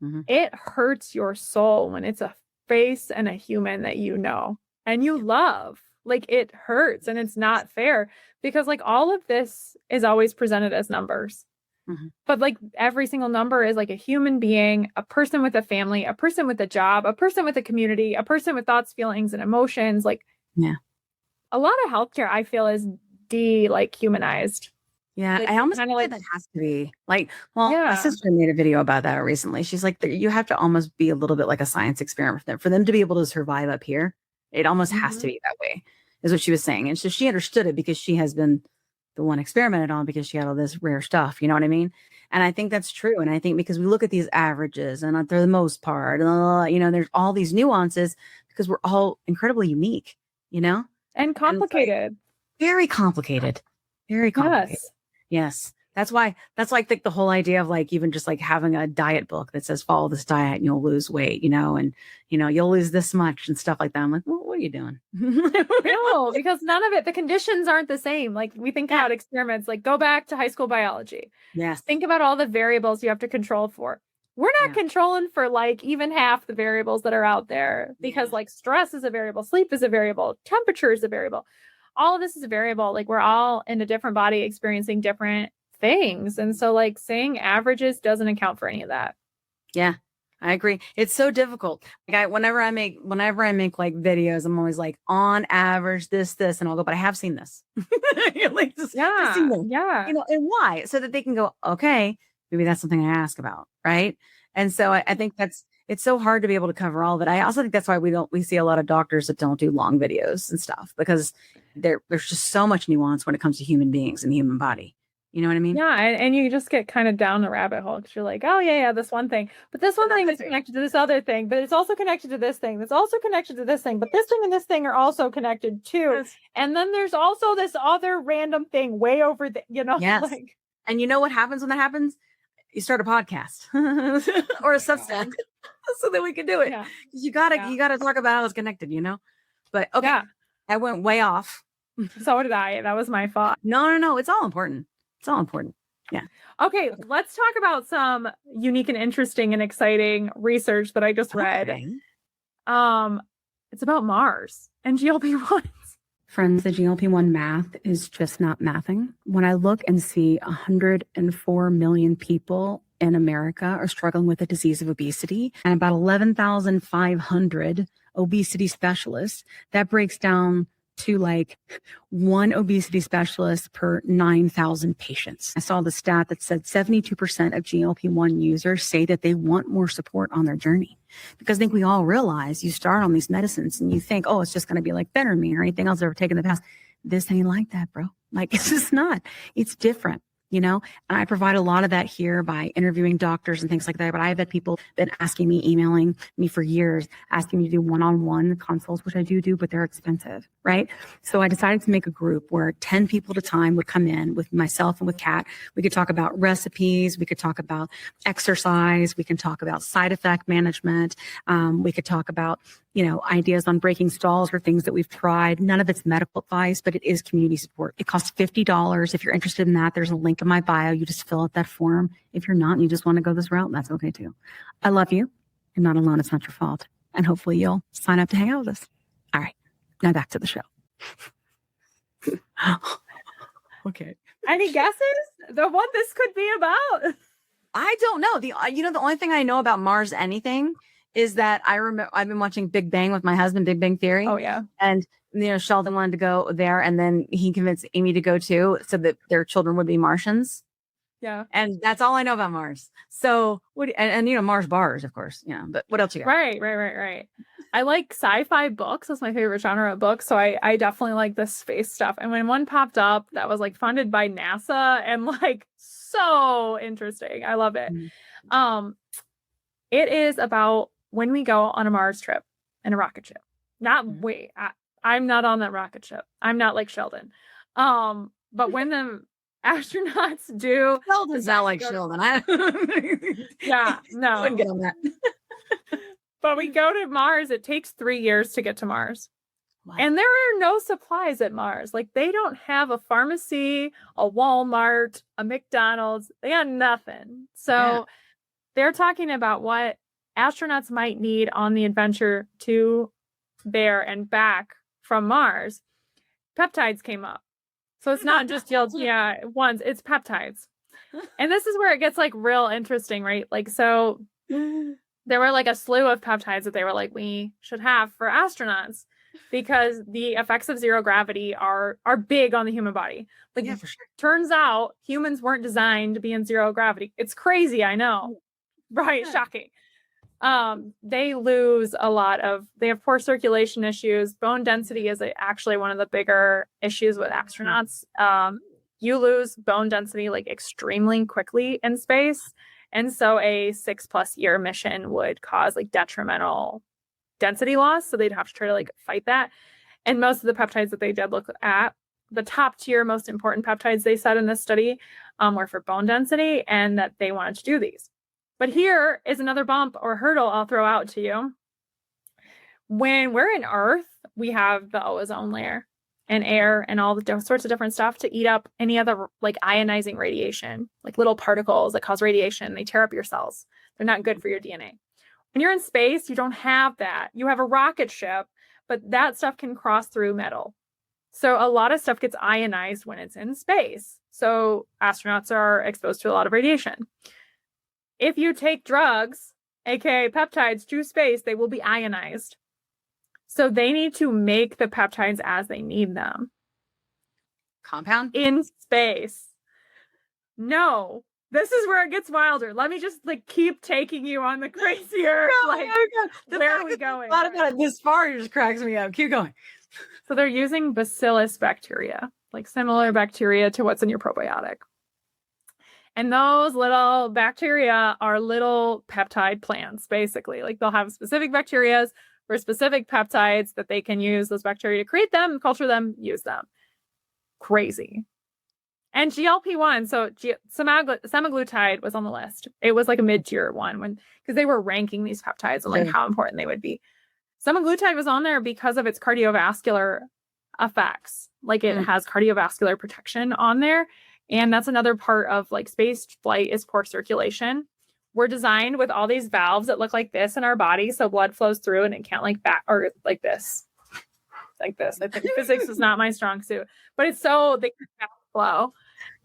Mm-hmm. It hurts your soul when it's a face and a human that you know and you love. Like it hurts and it's not fair because like all of this is always presented as numbers. Mm-hmm. But like every single number is like a human being, a person with a family, a person with a job, a person with a community, a person with thoughts, feelings, and emotions. Like a lot of healthcare I feel is humanized. Yeah, like, I almost think like, that has to be like, my sister made a video about that recently. She's like, you have to almost be a little bit like a science experiment for them to be able to survive up here. It almost has to be that way, is what she was saying. And so she understood it because she has been the one experimented on because she had all this rare stuff. You know what I mean? And I think that's true. And I think because we look at these averages and for the most part, you know, there's all these nuances because we're all incredibly unique, you know? And complicated. Very complicated. Very complicated. Yes. That's why the whole idea of like even just like having a diet book that says follow this diet and you'll lose weight, you know, and you know, you'll lose this much and stuff like that. I'm like, well, what are you doing? No, because none of it, the conditions aren't the same. Like we think about experiments, like go back to high school biology. Yes. Think about all the variables you have to control for. We're not controlling for like even half the variables that are out there because like stress is a variable, sleep is a variable, temperature is a variable. All of this is a variable. Like we're all in a different body experiencing different things. And so like saying averages doesn't account for any of that. Yeah, I agree. It's so difficult. Like whenever I make like videos, I'm always like on average, this, and I'll go, but I have seen this. Like, just seen this. Yeah. You know, and why? So that they can go, okay, maybe that's something I ask about. Right. And so I think it's so hard to be able to cover all of it. I also think that's why we see a lot of doctors that don't do long videos and stuff, because there's just so much nuance when it comes to human beings and the human body. You know what I mean? Yeah. And you just get kind of down the rabbit hole because you're like, oh yeah, this one thing, but this one thing is connected to this other thing, but it's also connected to this thing. That's also connected to this thing, but this thing and this thing are also connected too. Yes. And then there's also this other random thing way over there, you know? Yes. Like, and you know what happens when that happens? You start a podcast or a Substack so that we can do it. Yeah. You gotta talk about how it's connected, you know? But okay, I went way off. So did I. That was my fault. No. It's all important. It's all important. Yeah. Okay, let's talk about some unique and interesting and exciting research that I just read. Okay. It's about Mars and GLP-1s. Friends, the GLP-1 math is just not mathing. When I look and see 104 million people in America are struggling with the disease of obesity and about 11,500 obesity specialists, that breaks down to like one obesity specialist per 9,000 patients. I saw the stat that said 72% of GLP-1 users say that they want more support on their journey. Because I think we all realize you start on these medicines and you think, oh, it's just going to be like Phentermine or anything else I've ever taken in the past. This ain't like that, bro. Like, it's just not. It's different. And I provide a lot of that here by interviewing doctors and things like that. But I've had people been asking me, emailing me for years, asking me to do one-on-one consults, which I do, but they're expensive, right? So I decided to make a group where 10 people at a time would come in with myself and with Kat. We could talk about recipes. We could talk about exercise. We can talk about side effect management. We could talk about, ideas on breaking stalls or things that we've tried. None of it's medical advice, but it is community support. It costs $50. If you're interested in that, there's a link in my bio. You just fill out that form. If you're not and you just want to go this route, that's okay too. I love you. You're not alone. It's not your fault. And hopefully you'll sign up to hang out with us. All right. Now back to the show. Okay. Any guesses? What this could be about? I don't know. The only thing I know about Mars anything is that I remember I've been watching Big Bang with my husband, Big Bang Theory. Oh yeah. And Sheldon wanted to go there, and then he convinced Amy to go too, so that their children would be Martians. Yeah. And that's all I know about Mars. So Mars bars, of course. But what else you got? Right. I like sci-fi books. That's my favorite genre of books. So I definitely like the space stuff. And when one popped up that was like funded by NASA and like so interesting. I love it. Mm-hmm. It is about when we go on a Mars trip in a rocket ship. I'm not on that rocket ship. I'm not like Sheldon. But when the astronauts do, Sheldon's not like Sheldon. Yeah, no. I wouldn't get on that. But we go to Mars. It takes 3 years to get to Mars. Wow. And there are no supplies at Mars. Like, they don't have a pharmacy, a Walmart, a McDonald's. They got nothing. So they're talking about what astronauts might need on the adventure to there and back from Mars. Peptides came up. So it's not just ones, it's peptides. And this is where it gets like real interesting, right? Like, so there were like a slew of peptides that they were like, we should have for astronauts because the effects of zero gravity are big on the human body. Like, for sure. Turns out humans weren't designed to be in zero gravity. It's crazy, I know. Right, shocking. They lose a lot they have poor circulation issues. Bone density is actually one of the bigger issues with astronauts. You lose bone density like extremely quickly in space. And so a 6+ year mission would cause like detrimental density loss. So they'd have to try to like fight that. And most of the peptides that they did look at, the top tier, most important peptides they said in this study were for bone density, and that they wanted to do these. But here is another bump or hurdle I'll throw out to you. When we're in Earth, we have the ozone layer and air and all the sorts of different stuff to eat up any other like ionizing radiation, like little particles that cause radiation. They tear up your cells. They're not good for your DNA. When you're in space, you don't have that. You have a rocket ship, but that stuff can cross through metal. So a lot of stuff gets ionized when it's in space. So astronauts are exposed to a lot of radiation. If you take drugs, aka peptides, to space, they will be ionized. So they need to make the peptides as they need them. Compound? In space. No. This is where it gets wilder. Let me just like keep taking you on the crazier. Where are we going? Thought about it this far, it just cracks me up. Keep going. So they're using bacillus bacteria, like similar bacteria to what's in your probiotic. And those little bacteria are little peptide plants, basically. Like, they'll have specific bacteria for specific peptides that they can use those bacteria to create them, culture them, use them. Crazy. And GLP-1, so semaglutide was on the list. It was like a mid-tier one because they were ranking these peptides and like how important they would be. Semaglutide was on there because of its cardiovascular effects. Like, it has cardiovascular protection on there. And that's another part of like space flight is poor circulation. We're designed with all these valves that look like this in our body. So blood flows through and it can't like back or like this. Like this. I think physics is not my strong suit, but it's so they can flow.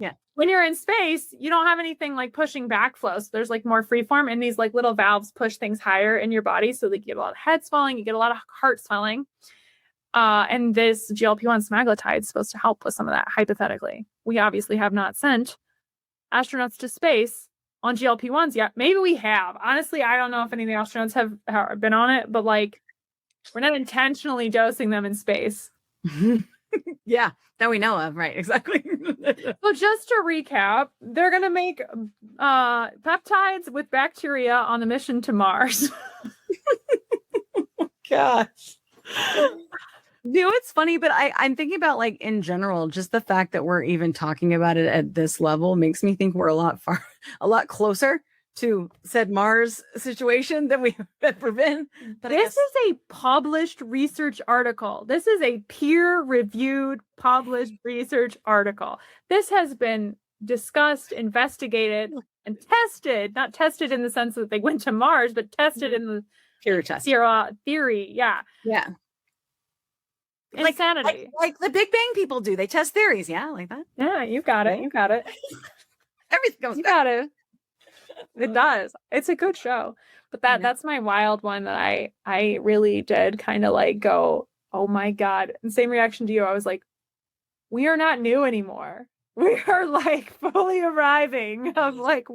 Yeah. When you're in space, you don't have anything like pushing backflow. So there's like more freeform, and these like little valves push things higher in your body. So that you get a lot of head swelling, you get a lot of heart swelling. And this GLP-1 semaglutide is supposed to help with some of that, hypothetically. We obviously have not sent astronauts to space on GLP-1s yet. Maybe we have. Honestly, I don't know if any of the astronauts have been on it, but like, we're not intentionally dosing them in space. Yeah, that we know of. Right, exactly. So just to recap, they're going to make peptides with bacteria on the mission to Mars. Gosh. It's funny, but I'm thinking about like in general, just the fact that we're even talking about it at this level makes me think we're a lot closer to said Mars situation than we have ever been. But this is a published research article. This is a peer-reviewed, published research article. This has been discussed, investigated, and tested. Not tested in the sense that they went to Mars, but tested in the peer test theory. Yeah. Yeah. Insanity. Like the Big Bang people do. They test theories. Yeah, like that. Yeah, you got it. You got it. Everything goes. You got it. It does. It's a good show. But that's my wild one that I really did kind of like go, oh my God. And same reaction to you. I was like, we are not new anymore. We are like fully arriving of like,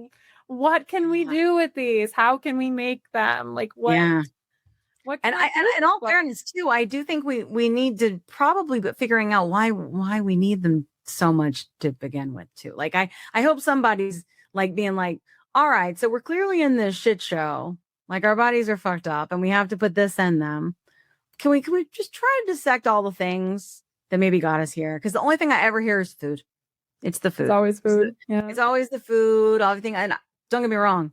what can we do with these? How can we make them? Like what? Yeah. And in all fairness too, I do think we need to probably but figuring out why we need them so much to begin with too. Like I hope somebody's like being like, all right, so we're clearly in this shit show. Like our bodies are fucked up and we have to put this in them. Can we just try to dissect all the things that maybe got us here? Because the only thing I ever hear is food. It's the food. It's always food. It's always the food. Everything. And don't get me wrong.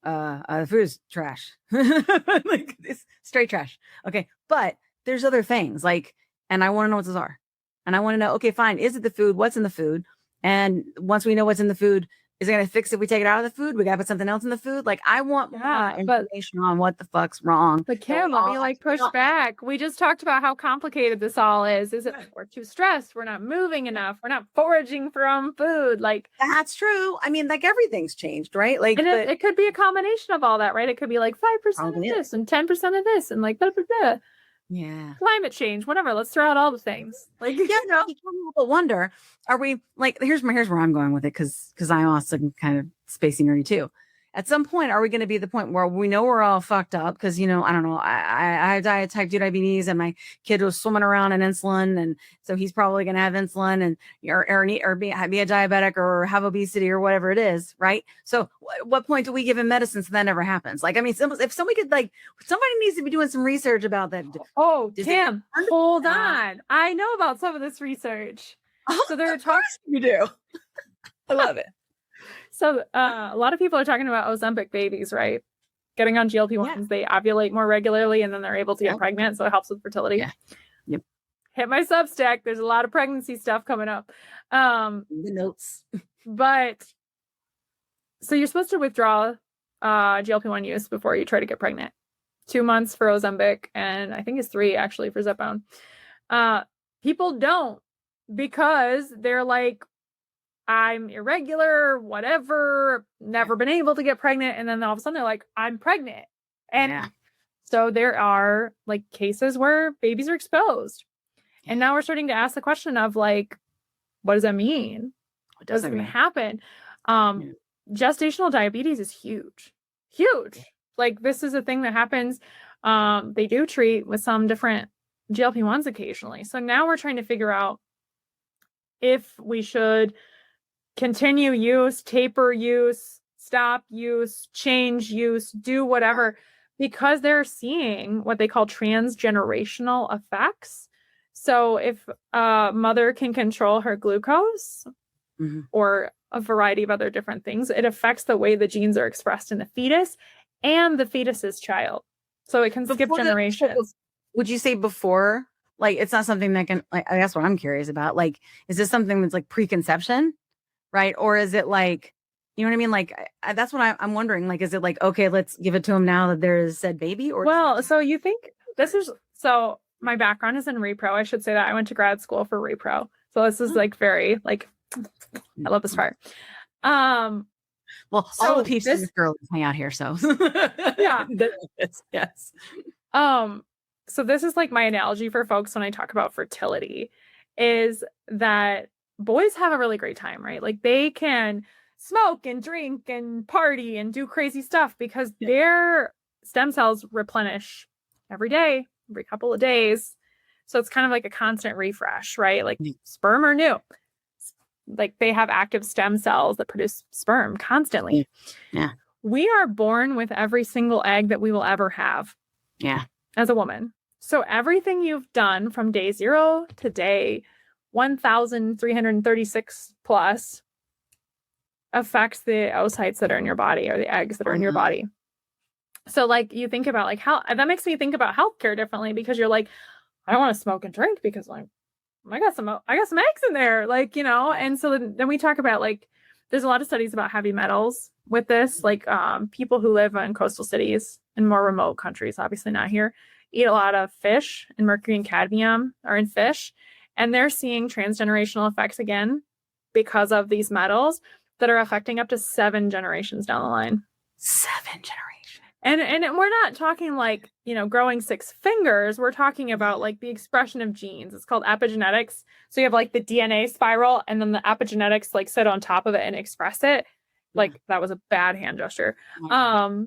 The food is trash. Like it's straight trash. Okay. But there's other things like, and I want to know what those are. And I want to know, okay, fine. Is it the food? What's in the food? And once we know what's in the food, is it going to fix if we take it out of the food? We got to put something else in the food. Like I want more information on what the fuck's wrong. But Kim, let me like push back. We just talked about how complicated this all is. Is it we're too stressed? We're not moving enough. We're not foraging for our own food. Like that's true. I mean, like everything's changed, right? Like, and it could be a combination of all that, right? It could be like 5% of this and 10% of this, and like blah, blah, blah. Yeah, climate change, whatever. Let's throw out all the things. Like but wonder, are we like? Here's where I'm going with it because I also kind of spacey nerdy too. At some point, are we going to be at the point where we know we're all fucked up? Because, I don't know, I have type 2 diabetes and my kid was swimming around in insulin. And so he's probably going to have insulin and or be a diabetic or have obesity or whatever it is. Right. So what point do we give him medicine so that never happens? Like, I mean, if somebody could somebody needs to be doing some research about that. Oh, Tim, hold on. I know about some of this research. So they're talking. You do. I love it. So a lot of people are talking about Ozempic babies, right? Getting on GLP-1s, they ovulate more regularly and then they're able to get pregnant. So it helps with fertility. Yeah. Yep. Hit my Substack. There's a lot of pregnancy stuff coming up. The notes. But so you're supposed to withdraw GLP-1 use before you try to get pregnant. 2 months for Ozempic and I think it's 3 actually for Zepbound. People don't because they're like, I'm irregular, whatever, never been able to get pregnant. And then all of a sudden they're like, I'm pregnant. And so there are like cases where babies are exposed. And now we're starting to ask the question of like, what does that mean? What does it happen? Gestational diabetes is huge. Like this is a thing that happens. They do treat with some different GLP-1s occasionally. So now we're trying to figure out if we should continue use, taper use, stop use, change use, do whatever, because they're seeing what they call transgenerational effects. So if a mother can control her glucose or a variety of other different things, it affects the way the genes are expressed in the fetus and the fetus's child. So it can skip generations. Would you say before? Like, it's not something that can, like, that's what I'm curious about. Like, is this something that's like preconception? Right. Or is it like, you know what I mean? Like, that's what I'm wondering. Like, is it like, okay, let's give it to him now that there's said baby? Or well, so you think so my background is in repro. I should say that I went to grad school for repro. So this is like very like, I love this part. Well, so all the pieces girls hang out here. So yeah. Yes. so this is like my analogy for folks when I talk about fertility, is that boys have a really great time, right? Like they can smoke and drink and party and do crazy stuff because their stem cells replenish every day, every couple of days. So it's kind of like a constant refresh, right? Like sperm are new. Like they have active stem cells that produce sperm constantly. Yeah. We are born with every single egg that we will ever have. Yeah. As a woman. So everything you've done from day 0 to day 1,336 plus affects the oocytes that are in your body or the eggs that are in your body. So like you think about like how that makes me think about healthcare differently, because you're like, I don't want to smoke and drink because like I got some eggs in there, like, you know. And so then we talk about like there's a lot of studies about heavy metals with this, like people who live in coastal cities in more remote countries, obviously not here, eat a lot of fish, and mercury and cadmium are in fish, and they're seeing transgenerational effects again because of these metals that are affecting up to 7 generations down the line. 7 generations. And we're not talking like, you know, growing 6 fingers. We're talking about like the expression of genes. It's called epigenetics. So you have like the DNA spiral, and then the epigenetics like sit on top of it and express it. Like that was a bad hand gesture. But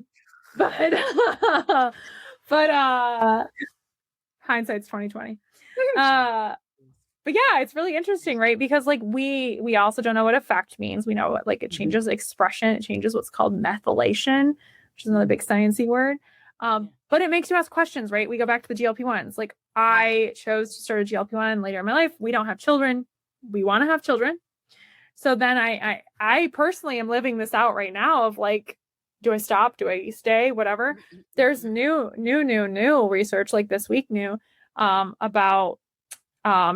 hindsight's 2020. But yeah, it's really interesting, right? Because like we also don't know what effect means. We know what like it changes expression, it changes what's called methylation, which is another big sciencey word. But it makes you ask questions, right? We go back to the GLP-1s. Like I chose to start a GLP-1 later in my life. We don't have children. We want to have children. So then I personally am living this out right now of like, do I stop? Do I stay? Whatever. There's new research like this week about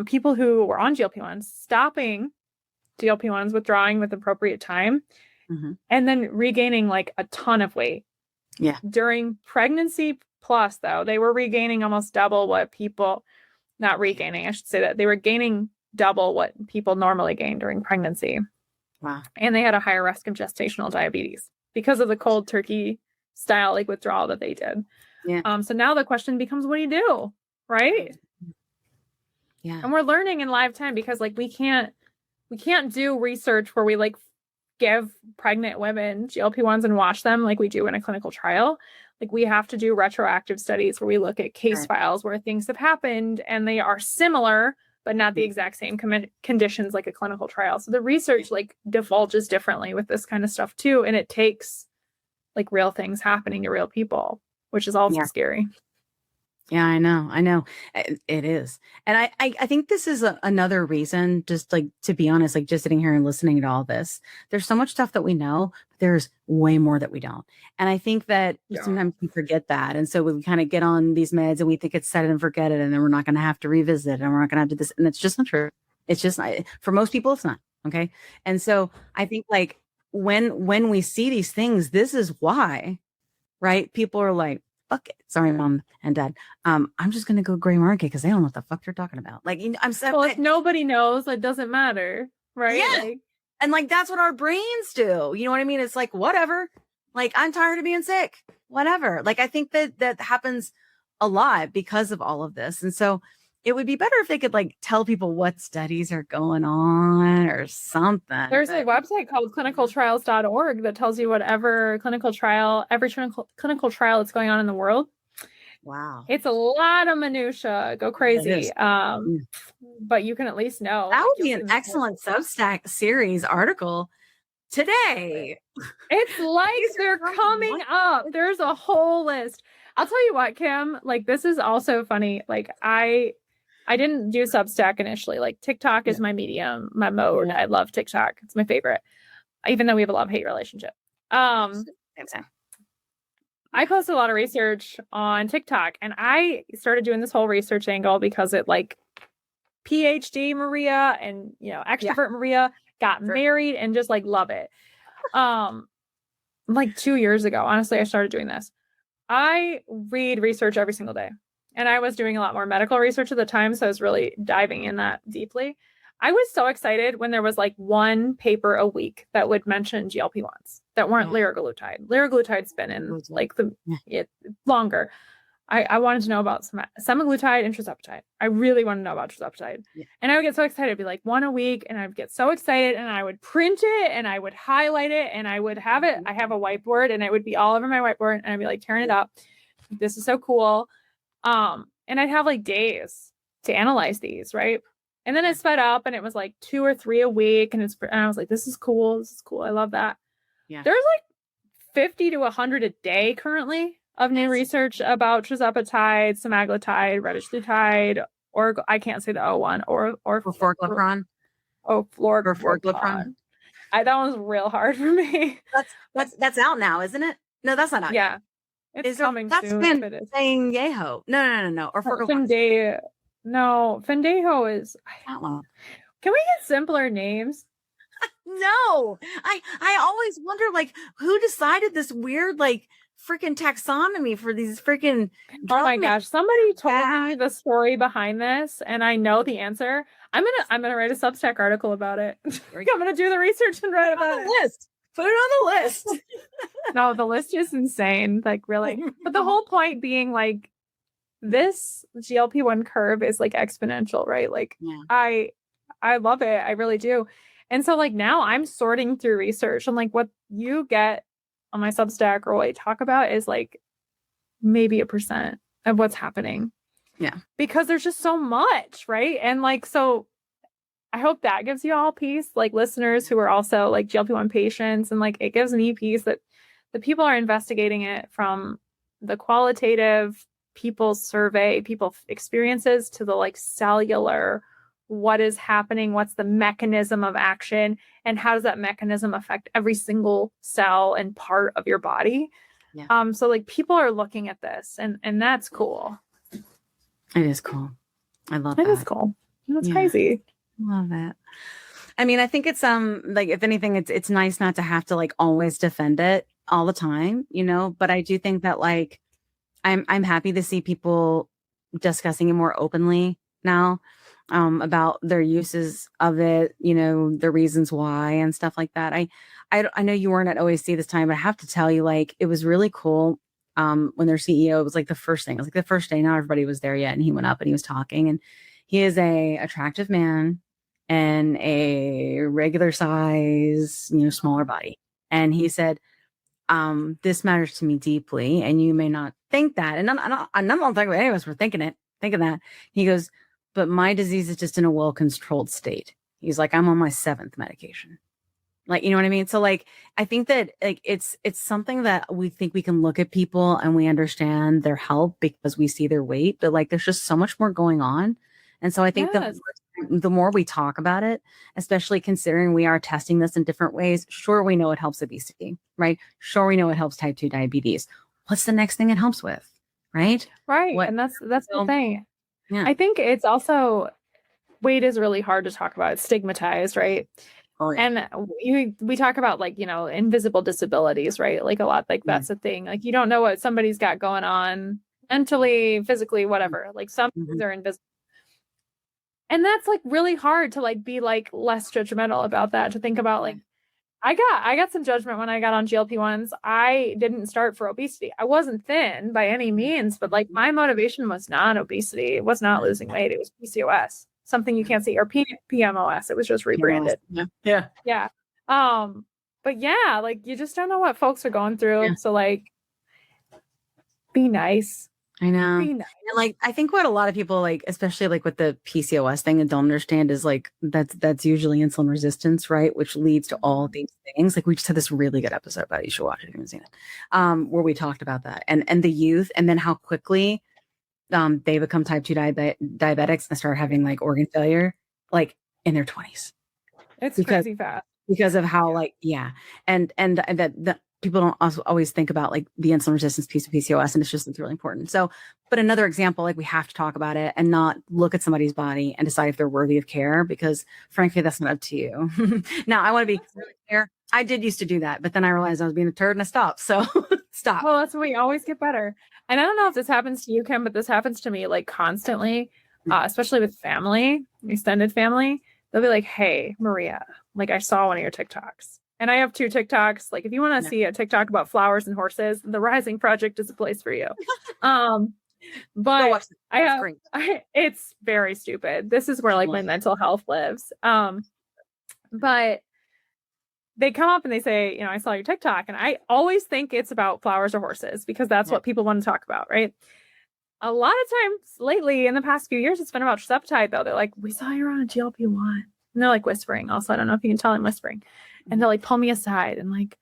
people who were on GLP-1s stopping GLP-1s, withdrawing with appropriate time, and then regaining like a ton of weight. Yeah. During pregnancy plus, though, they were regaining almost double what people, not regaining, I should say that they were gaining double what people normally gain during pregnancy. Wow. And they had a higher risk of gestational diabetes because of the cold turkey style like withdrawal that they did. Yeah. So now the question becomes, what do you do? Right. Yeah. And we're learning in live time because like we can't do research where we like give pregnant women GLP-1s and watch them like we do in a clinical trial. Like we have to do retroactive studies where we look at case files where things have happened and they are similar, but not the exact same conditions like a clinical trial. So the research like divulges differently with this kind of stuff too. And it takes like real things happening to real people, which is also scary. Yeah, I know. It is. And I think this is another reason, just like, to be honest, like just sitting here and listening to all this, there's so much stuff that we know, but there's way more that we don't. And I think that sometimes we forget that. And so we kind of get on these meds and we think it's set it and forget it. And then we're not going to have to revisit and we're not going to have to do this. And it's just not true. It's just not, for most people, it's not. Okay. And so I think like when we see these things, this is why, right? People are like, fuck it. Sorry, mom and dad. I'm just gonna go gray market because they don't know what the fuck they're talking about. Like, you know, I'm so if nobody knows, it doesn't matter, right? Yeah, like, and like that's what our brains do. You know what I mean? It's like whatever. Like I'm tired of being sick. Whatever. Like I think that happens a lot because of all of this, and so it would be better if they could like tell people what studies are going on or something. There's a website called clinicaltrials.org that tells you whatever clinical trial, every clinical trial that's going on in the world. Wow. It's a lot of minutia. Go crazy. But you can at least know. That would be an excellent Substack series article today. It's like they're coming up. There's a whole list. I'll tell you what, Kim, like this is also funny. Like I didn't do Substack initially. Like TikTok is my medium, my mode. I love TikTok. It's my favorite, even though we have a love-hate relationship. I post a lot of research on TikTok, and I started doing this whole research angle because it like PhD Maria and, you know, extrovert Maria got married and just like love it. Like 2 years ago, honestly, I started doing this. I read research every single day. And I was doing a lot more medical research at the time, so I was really diving in that deeply. I was so excited when there was like one paper a week that would mention GLP-1s that weren't liraglutide. Liraglutide's been in like longer. I wanted to know about semaglutide and tirzepatide. I really want to know about tirzepatide. Yeah. And I would get so excited. It'd be like one a week, and I'd get so excited, and I would print it, and I would highlight it, and I would have it. I have a whiteboard, and it would be all over my whiteboard, and I'd be like tearing it up. This is so cool. And I'd have like days to analyze these, right? And then it sped up, and it was like 2 or 3 a week, and I was like, this is cool. This is cool. I love that. Yeah. There's like 50 to 100 a day currently of new research about tirzepatide, semaglutide, retatrutide, or I can't say the O one, or orforglipron. Orforglipron. That one's real hard for me. That's out now, isn't it? No, that's not out. Yeah, yet. It's coming that's soon. That's been saying Yeho. No. Orforglipron. Fendejo is. That one. Can we get simpler names? No, I always wonder, like, who decided this weird, like, freaking taxonomy for these freaking. Oh my gosh! Somebody told me the story behind this, and I know the answer. I'm gonna write a Substack article about it. I'm gonna do the research and write about it. List. Put it on the list. No, the list is insane. Like, really, but the whole point being, like, this GLP-1 curve is like exponential, right? Like, I love it. I really do. And so, like, now I'm sorting through research, and like what you get on my Substack or what I talk about is like maybe 1% of what's happening. Yeah. Because there's just so much, right? And like, so I hope that gives you all peace, like listeners who are also like GLP-1 patients, and like it gives me peace that the people are investigating it from the qualitative people's survey, people experiences, to the like cellular, what is happening, what's the mechanism of action, and how does that mechanism affect every single cell and part of your body. Yeah. So like people are looking at this, and that's cool. It is cool. I love that. It is cool. That's crazy. I love that. I mean, I think it's like, if anything, it's nice not to have to like always defend it all the time, you know, but I do think that like I'm happy to see people discussing it more openly now. About their uses of it, you know, the reasons why and stuff like that. I know you weren't at OAC this time, but I have to tell you, like, it was really cool. When their CEO, it was like the first thing. It was like the first day. Not everybody was there yet, and he went up and he was talking. And he is a attractive man and a regular size, you know, smaller body. And he said, "This matters to me deeply, and you may not think that." And I don't think any of us were thinking that. He goes, "But my disease is just in a well-controlled state." He's like, "I'm on my 7th medication." Like, you know what I mean? So like, I think that like, it's something that we think we can look at people and we understand their health because we see their weight, but like, there's just so much more going on. And so I think the more we talk about it, especially considering we are testing this in different ways, sure, we know it helps obesity, right? Sure, we know it helps type 2 diabetes. What's the next thing it helps with? Right. Right. And that's the thing. Yeah. I think it's also, weight is really hard to talk about. It's stigmatized, right? Oh, yeah. And we talk about like, you know, invisible disabilities, right? Like a lot, like that's a thing. Like you don't know what somebody's got going on mentally, physically, whatever. Like some things are invisible. And that's like really hard to like be like less judgmental about that, to think about like, I got some judgment when I got on GLP-1s. I didn't start for obesity. I wasn't thin by any means, but like my motivation was not obesity. It was not losing weight. It was PCOS, something you can't see, or PMOS. It was just rebranded. Yeah. But yeah, like you just don't know what folks are going through. Yeah. So like, be nice. I know. And like, I think what a lot of people like, especially like with the PCOS thing, and don't understand is like, that's usually insulin resistance, right? Which leads to all these things. Like we just had this really good episode about it. You should watch it if you haven't seen it. Where we talked about that and the youth, and then how quickly they become type 2 diabetics and start having like organ failure, like in their 20s. It's crazy fast. Because of how like, and that people don't also always think about like the insulin resistance piece of PCOS, and it's really important. So, but another example, like we have to talk about it and not look at somebody's body and decide if they're worthy of care, because frankly, that's not up to you. Now, I want to be really clear. I did used to do that, but then I realized I was being a turd and I stopped. So stop. Well, that's when we always get better. And I don't know if this happens to you, Kim, but this happens to me like constantly, especially with family, extended family. They'll be like, "Hey, Maria, like I saw one of your TikToks." And I have 2 TikToks. Like if you want to see a TikTok about flowers and horses, the Rising Project is a place for you. But it's great. It's very stupid. This is where like my mental health lives. But they come up and they say, I saw your TikTok, and I always think it's about flowers or horses because that's what people want to talk about, right? A lot of times lately in the past few years, it's been about tirzepatide though. They're like, we saw you're on a GLP-1. And they're like whispering. Also, I don't know if you can tell I'm whispering. And they'll like pull me aside and like,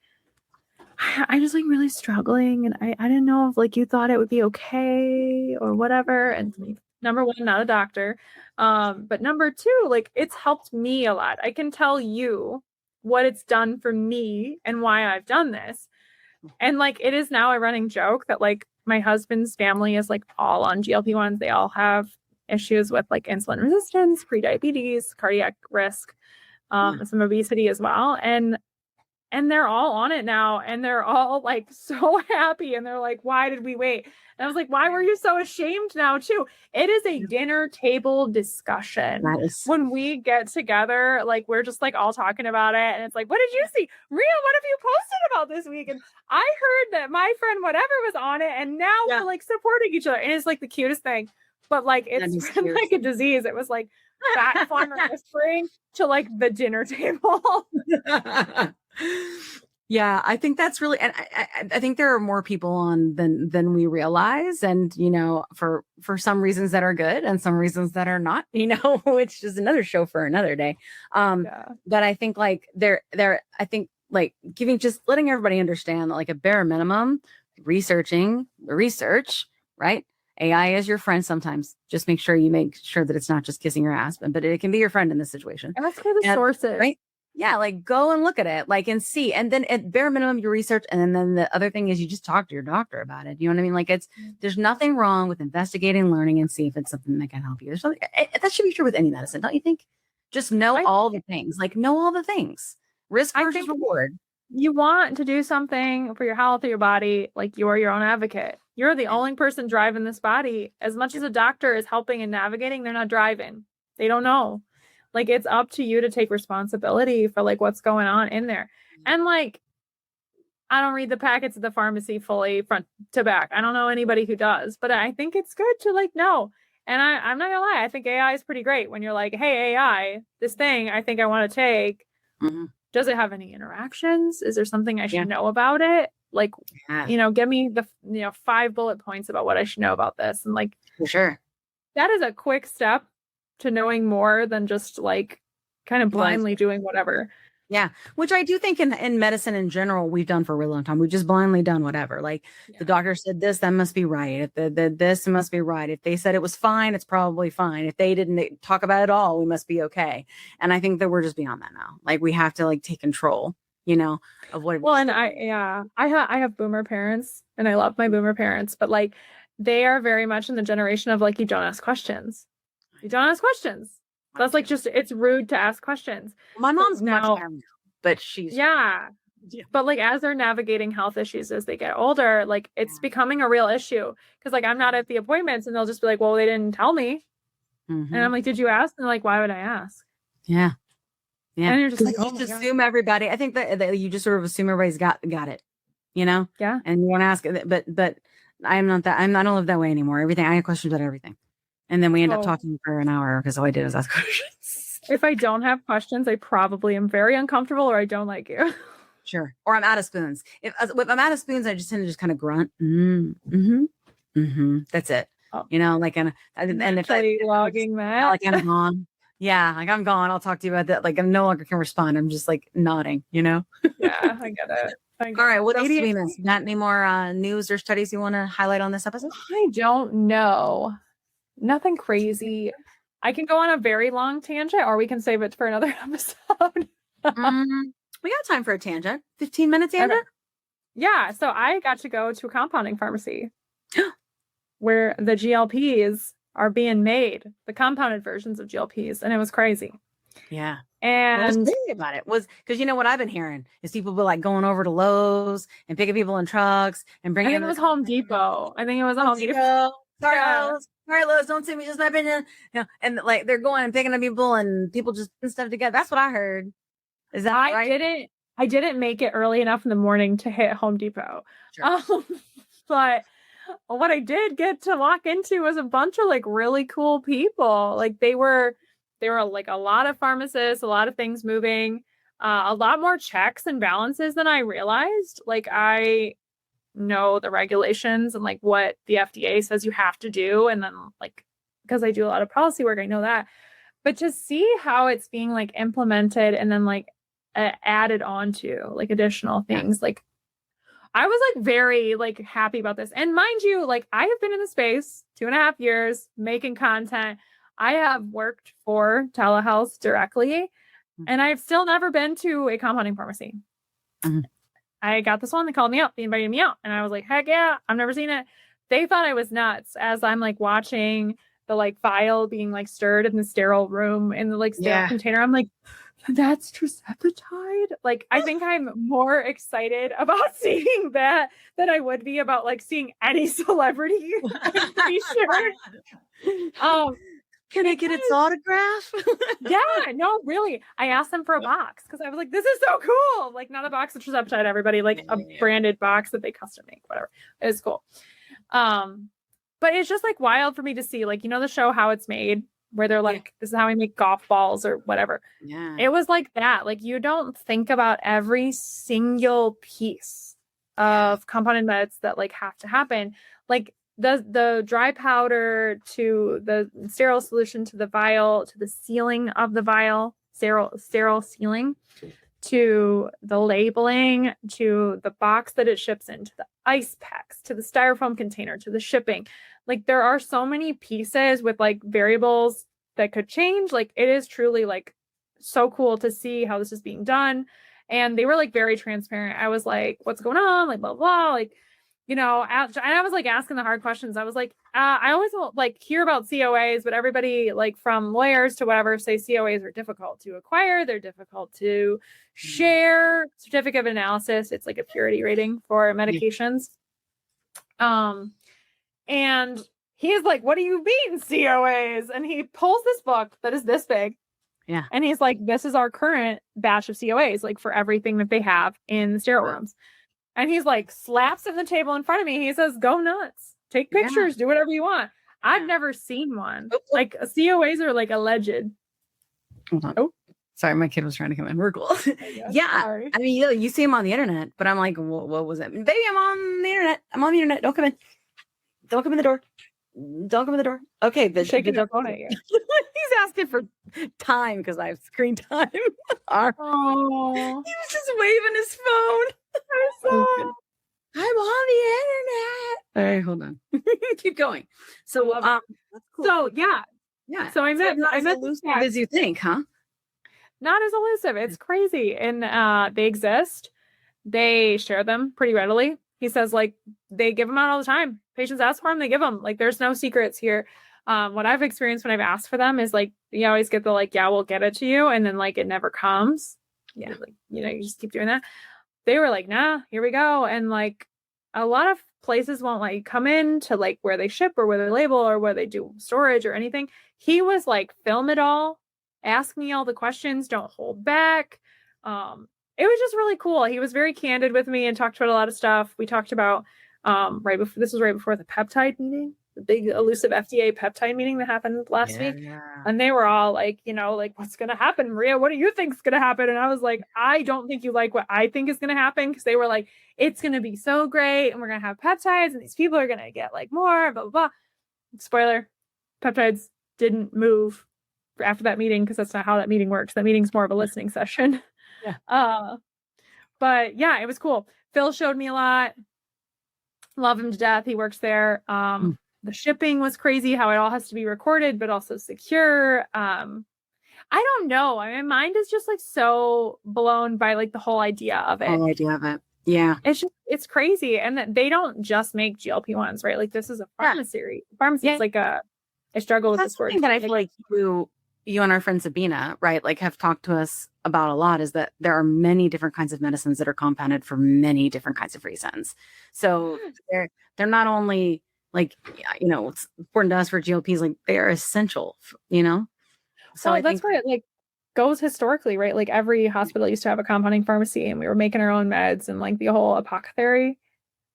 I'm just like really struggling. And I didn't know if like you thought it would be okay or whatever. And number one, not a doctor. But number two, like it's helped me a lot. I can tell you what it's done for me and why I've done this. And like, it is now a running joke that like my husband's family is like all on GLP-1s. They all have issues with like insulin resistance, prediabetes, cardiac risk, some obesity as well. And they're all on it now. And they're all like so happy. And they're like, why did we wait? And I was like, why were you so ashamed now too? It is a dinner table discussion. Nice. When we get together, like we're just like all talking about it. And it's like, what did you see? Rhea, what have you posted about this week? And I heard that my friend whatever was on it. And now we're like supporting each other. And it's like the cutest thing. But like it's been like a disease. It was like fat farmer whispering to like the dinner table. Yeah, I think that's really, and I think there are more people on than we realize, and for some reasons that are good and some reasons that are not, which is another show for another day. But I think like I think like letting everybody understand that like a bare minimum, researching the research, right? AI is your friend sometimes. Just make sure that it's not just kissing your ass, but it can be your friend in this situation. Ask for the sources, right? Yeah, like go and look at it, like and see, and then at bare minimum you research, and then the other thing is you just talk to your doctor about it. You know what I mean? Like there's nothing wrong with investigating, learning, and see if it's something that can help you. There's something that should be true with any medicine, don't you think? Just know all the things, risk versus reward. You want to do something for your health or your body, like you're your own advocate. You're the only person driving this body. As much as a doctor is helping and navigating, they're not driving. They don't know. Like it's up to you to take responsibility for like what's going on in there. And like, I don't read the packets at the pharmacy fully front to back. I don't know anybody who does, but I think it's good to like know. And I'm not gonna lie, I think AI is pretty great when you're like, hey, AI, this thing I think I want to take. Mm-hmm. Does it have any interactions? Is there something I should know about it? Like, give me the 5 bullet points about what I should know about this. And like, for sure, that is a quick step to knowing more than just like kind of blindly doing whatever. Yeah. Which I do think in medicine in general, we've done for a really long time. We've just blindly done whatever. Like the doctor said this, that must be right. If this must be right. If they said it was fine, it's probably fine. If they didn't talk about it at all, we must be okay. And I think that we're just beyond that now. Like we have to like take control, of what. Well, and I have boomer parents and I love my boomer parents, but like they are very much in the generation of like, you don't ask questions. You don't ask questions. That's like it's rude to ask questions. My mom's now, but she's But like as they're navigating health issues as they get older, like it's becoming a real issue because like I'm not at the appointments and they'll just be like, well, they didn't tell me, and I'm like, did you ask? And they're like, why would I ask? Yeah. And you're just like, you just assume everybody. I think that you just sort of assume everybody's got it, Yeah. And you want to ask it, but I'm not that. I don't live that way anymore. Everything I have questions about everything. And then we end up talking for an hour because all I did was ask questions. If I don't have questions, I probably am very uncomfortable or I don't like you. Sure. Or I'm out of spoons. If I'm out of spoons, I just tend to just kind of grunt. That's it. Oh. Like, and if logging that. Like I'm gone. Yeah. Like I'm gone. I'll talk to you about that. Like I no longer can respond. I'm just like nodding, Yeah, I get it. All right. What else do we miss? Got any more news or studies you want to highlight on this episode? I don't know. Nothing crazy. I can go on a very long tangent or we can save it for another episode. We got time for a tangent. 15 minutes tangent? Okay. Yeah. So I got to go to a compounding pharmacy where the GLPs are being made, the compounded versions of GLPs. And it was crazy. Yeah. And what was crazy about it was because what I've been hearing is people be like going over to Lowe's and picking people in trucks and bringing. I think it was Home Depot. Home Depot. Sorry, Lowe's, don't see me, just my opinion. And like they're going and picking up people and people just putting stuff together. That's what I heard. Is that right? I didn't make it early enough in the morning to hit Home Depot. Sure. But what I did get to walk into was a bunch of like really cool people. Like they were like a lot of pharmacists, a lot of things moving, a lot more checks and balances than I realized. Like I know the regulations and like what the FDA says you have to do. And then like, because I do a lot of policy work, I know that. But to see how it's being like implemented and then like added on to like additional things, like I was like very like happy about this. And mind you, like I have been in the space 2.5 years making content. I have worked for telehealth directly, and I've still never been to a compounding pharmacy. Mm-hmm. I got this one. They called me up. They invited me out. And I was like, heck yeah, I've never seen it. They thought I was nuts as I'm like watching the like vial being like stirred in the sterile room in the like sterile container. I'm like, that's tirzepatide. Like, I think I'm more excited about seeing that than I would be about like seeing any celebrity. I'm pretty sure. Can I get its autograph? Yeah, no, really. I asked them for a box because I was like, this is so cool. Like, not a box of tirzepatide, everybody, like a branded box that they custom make, whatever. It's cool. But it's just like wild for me to see, like, you know, the show How It's Made, where they're like, this is how we make golf balls or whatever. Yeah. It was like that. Like, you don't think about every single piece of compounded meds that like have to happen. Like, the dry powder to the sterile solution to the vial to the sealing of the vial, sterile sealing, to the labeling, to the box that it ships in, to the ice packs, to the styrofoam container, to the shipping. Like there are so many pieces with like variables that could change. Like it is truly like so cool to see how this is being done. And they were like very transparent. I was like, what's going on? Like blah, blah, like, you know, and I was like asking the hard questions. I was like, I always like hear about COAs, but everybody like from lawyers to whatever say COAs are difficult to acquire. They're difficult to share. Certificate of analysis. It's like a purity rating for medications. And he's like, what do you mean COAs? And he pulls this book that is this big. Yeah. And he's like, this is our current batch of COAs, like for everything that they have in the sterile rooms. And he's like, slaps on the table in front of me. He says, go nuts, take pictures, do whatever you want. I've never seen one. Like COAs are like alleged. Hold on. Oh, sorry. My kid was trying to come in. We're cool. Yeah. Sorry. I mean, you see him on the internet, but I'm like, what was it? Baby, I'm on the internet. I'm on the internet. Don't come in. Don't come in the door. Don't come in the door. Okay. Shaking the phone at you. He's asking for time because I have screen time. Oh. He was just waving his phone. I'm on the internet. All right, hold on. Keep going. So, that's cool. So yeah. So I met elusive as you think, huh? Not as elusive. It's crazy, and they exist. They share them pretty readily. He says like they give them out all the time. Patients ask for them, they give them. Like there's no secrets here. What I've experienced when I've asked for them is like you always get the like, yeah, we'll get it to you, and then like it never comes. Yeah, like you know, you just keep doing that. They were like, nah, here we go. And like a lot of places won't let you come in to like where they ship or where they label or where they do storage or anything. He was like, film it all, ask me all the questions, don't hold back. It was just really cool. He was very candid with me and talked about a lot of stuff. We talked about right before the peptide meeting, the big elusive FDA peptide meeting that happened last week. And they were all like, you know, like, what's going to happen, Maria? What do you think is going to happen? And I was like, I don't think you like what I think is going to happen. Cause they were like, it's going to be so great. And we're going to have peptides and these people are going to get like more, blah, blah, blah. Spoiler, peptides didn't move after that meeting. Cause that's not how that meeting works. That meeting's more of a listening session. Yeah. But yeah, it was cool. Phil showed me a lot. Love him to death. He works there. The shipping was crazy, how it all has to be recorded, but also secure. I don't know. I mean, my mind is just like so blown by like the whole idea of it. Yeah. It's crazy. And that they don't just make GLP-1s, right? Like this is a pharmacy. Pharmacy is like I struggle with this word. That I feel like you and our friend Sabina, right, like have talked to us about a lot is that there are many different kinds of medicines that are compounded for many different kinds of reasons. So they're not only like, you know, it's important to us for GLPs, like they are essential, you know? So well, that's where it like goes historically, right? Like every hospital used to have a compounding pharmacy and we were making our own meds and like the whole apothecary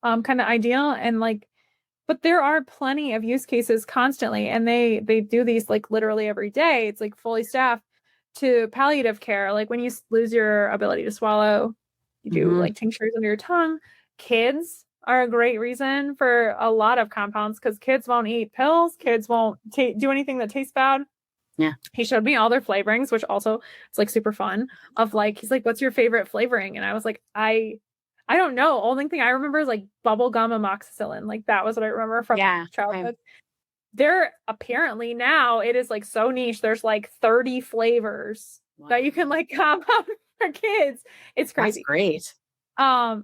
kind of idea. And like But there are plenty of use cases constantly, and they do these like literally every day. It's like fully staffed to palliative care. Like when you lose your ability to swallow, you do like tinctures under your tongue. Kids are a great reason for a lot of compounds because kids won't eat pills. Kids won't do anything that tastes bad. Yeah. He showed me all their flavorings, which also it's like super fun of like, he's like, what's your favorite flavoring? And I was like, I don't know. Only thing I remember is like bubble gum amoxicillin. Like that was what I remember from childhood. There apparently now it is like so niche. There's like 30 flavors that you can like compound for kids. It's crazy. That's great.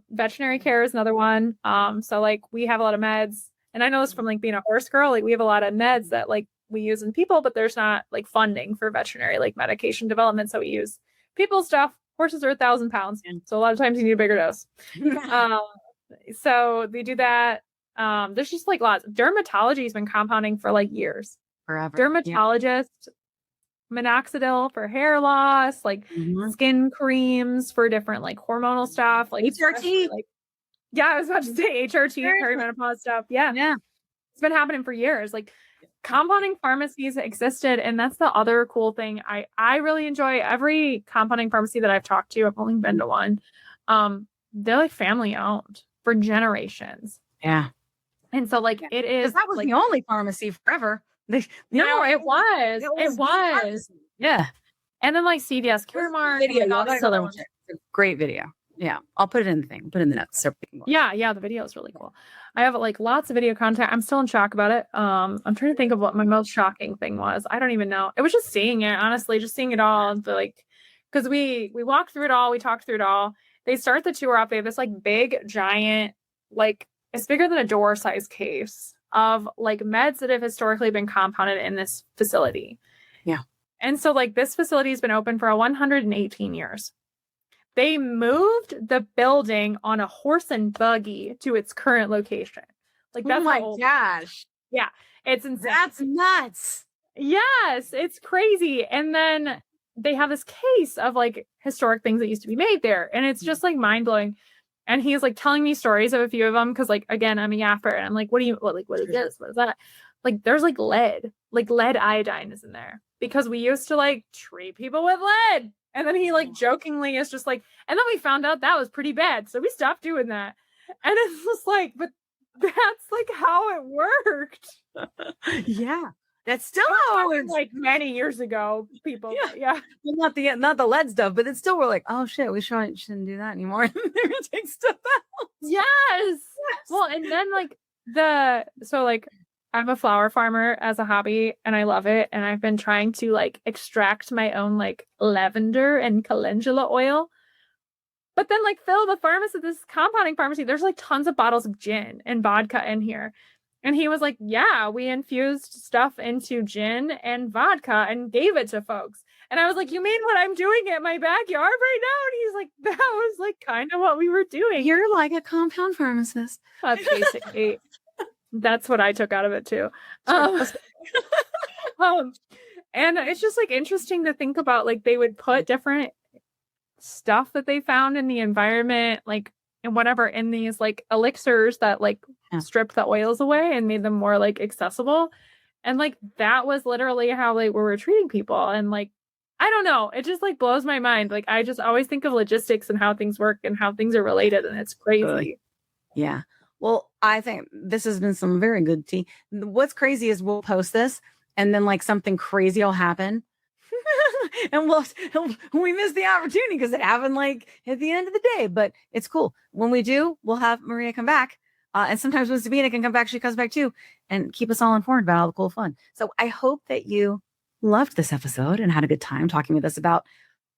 Veterinary care is another one. So like we have a lot of meds, and I know this from like being a horse girl. Like we have a lot of meds that like we use in people, but there's not like funding for veterinary like medication development. So we use people stuff. Horses are 1,000 pounds. So a lot of times you need a bigger dose. So they do that. There's just like lots. Dermatology has been compounding for like years. Forever. Dermatologist, minoxidil for hair loss, like skin creams for different like hormonal stuff. Like HRT. Like, yeah, I was about to say HRT, perimenopause stuff. Yeah. It's been happening for years. Like compounding pharmacies existed, and that's the other cool thing. I really enjoy every compounding pharmacy that I've talked to. I've only been to one. They're like family owned for generations. Yeah. And so like it is, that was like, the only pharmacy forever. It was. Yeah. And then like CVS Caremark. It's a great video. Yeah, I'll put it in the thing. Put it in the notes so we can watch. Yeah, the video is really cool. I have like lots of video content. I'm still in shock about it. I'm trying to think of what my most shocking thing was. I don't even know. It was just seeing it, honestly, just seeing it all. Like, because we walked through it all, we talked through it all. They start the tour off. They have this like big, giant, like it's bigger than a door size case of like meds that have historically been compounded in this facility. Yeah. And so like this facility has been open for 118 years. They moved the building on a horse and buggy to its current location. Like that's gosh. Yeah. It's insane. That's nuts. Yes, it's crazy. And then they have this case of like historic things that used to be made there. And it's just like mind blowing. And he's like telling me stories of a few of them. Cause like, again, I'm a yapper and I'm like, what is this? What is that? Like there's like lead iodine is in there because we used to like treat people with lead. And then he like jokingly is just like, and then we found out that was pretty bad. So we stopped doing that. And it's just like, but that's like how it worked. Yeah. That's still how it was like many years ago, people. Yeah. Well, not the lead stuff, but it's still we're like, oh shit, we shouldn't do that anymore. They're gonna take stuff out. Yes. Well, and then like I'm a flower farmer as a hobby and I love it. And I've been trying to like extract my own like lavender and calendula oil. But then like Phil, the pharmacist, this compounding pharmacy, there's like tons of bottles of gin and vodka in here. And he was like, yeah, we infused stuff into gin and vodka and gave it to folks. And I was like, you mean what I'm doing at my backyard right now? And he's like, that was like kind of what we were doing. You're like a compound pharmacist. That's basically, that's what I took out of it too. And it's just like interesting to think about, like they would put different stuff that they found in the environment, like and whatever in these like elixirs that like stripped the oils away and made them more like accessible. And like that was literally how like we were treating people. And like I don't know, it just like blows my mind. Like I just always think of logistics and how things work and how things are related, and it's crazy. Yeah. Well, I think this has been some very good tea. What's crazy is we'll post this and then like something crazy will happen. And we miss the opportunity because it happened like at the end of the day, but it's cool. When we do, we'll have Maria come back. And sometimes when Sabina can come back, she comes back too and keep us all informed about all the cool fun. So I hope that you loved this episode and had a good time talking with us about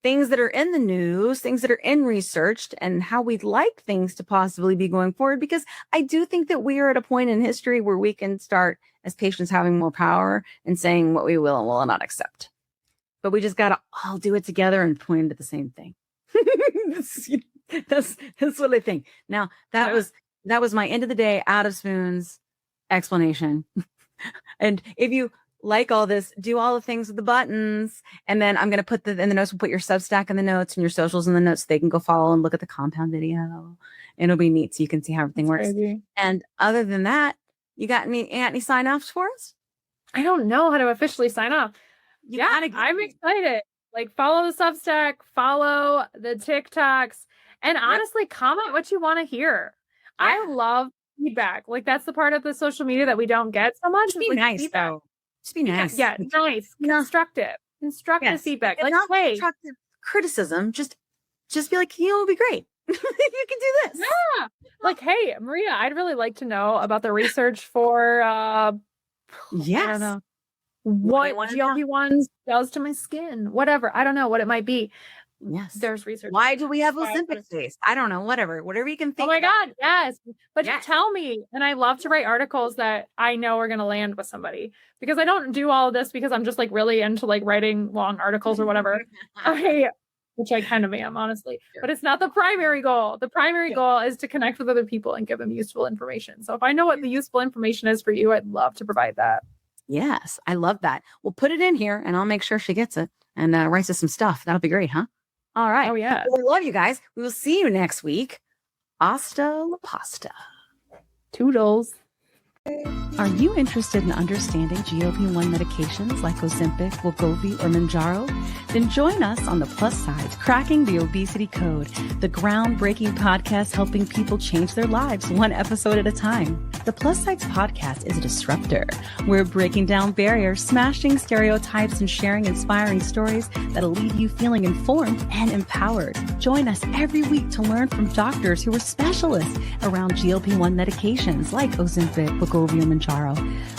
things that are in the news, things that are in researched, and how we'd like things to possibly be going forward. Because I do think that we are at a point in history where we can start as patients having more power and saying what we will and will not accept. But we just got to all do it together and point at the same thing. That's what I think. Now, that was my end of the day out of spoons explanation. And if you like all this, do all the things with the buttons. And then I'm going to put in the notes, we'll put your Substack in the notes and your socials in the notes so they can go follow and look at the compound video. And it'll be neat so you can see how everything works. Crazy. And other than that, You got any sign-offs for us? I don't know how to officially sign off. I'm excited. Like, follow the Substack, follow the TikToks, and honestly, comment what you want to hear. Yeah. I love feedback. Like, that's the part of the social media that we don't get so much. Just be nice, feedback. Though. Just be nice. Yeah, nice. Constructive feedback. Like, not constructive criticism. Just be like, it would be great. You can do this. Yeah. Like, hey, Maria, I'd really like to know about the research for yes. I don't know what GLP-1 does to my skin. Whatever. I don't know what it might be. Yes. There's research. Why do we have Ozempic face? I don't know. Whatever you can think. Oh my God. Yes. But tell me. And I love to write articles that I know are going to land with somebody, because I don't do all of this because I'm just like really into like writing long articles or whatever. Which I kind of am, honestly. Sure. But it's not the primary goal. The primary goal is to connect with other people and give them useful information. So if I know what the useful information is for you, I'd love to provide that. Yes, I love that. We'll put it in here and I'll make sure she gets it and writes us some stuff. That'll be great, huh? All right. Oh, yeah. Well, we love you guys. We will see you next week. Hasta la pasta. Toodles. Are you interested in understanding GLP-1 medications like Ozempic, Wegovy, or Mounjaro? Then join us on The Plus Sides, Cracking the Obesity Code, the groundbreaking podcast helping people change their lives one episode at a time. The Plus Sides podcast is a disruptor. We're breaking down barriers, smashing stereotypes, and sharing inspiring stories that'll leave you feeling informed and empowered. Join us every week to learn from doctors who are specialists around GLP-1 medications like Ozempic, Wegovy, or Mounjaro.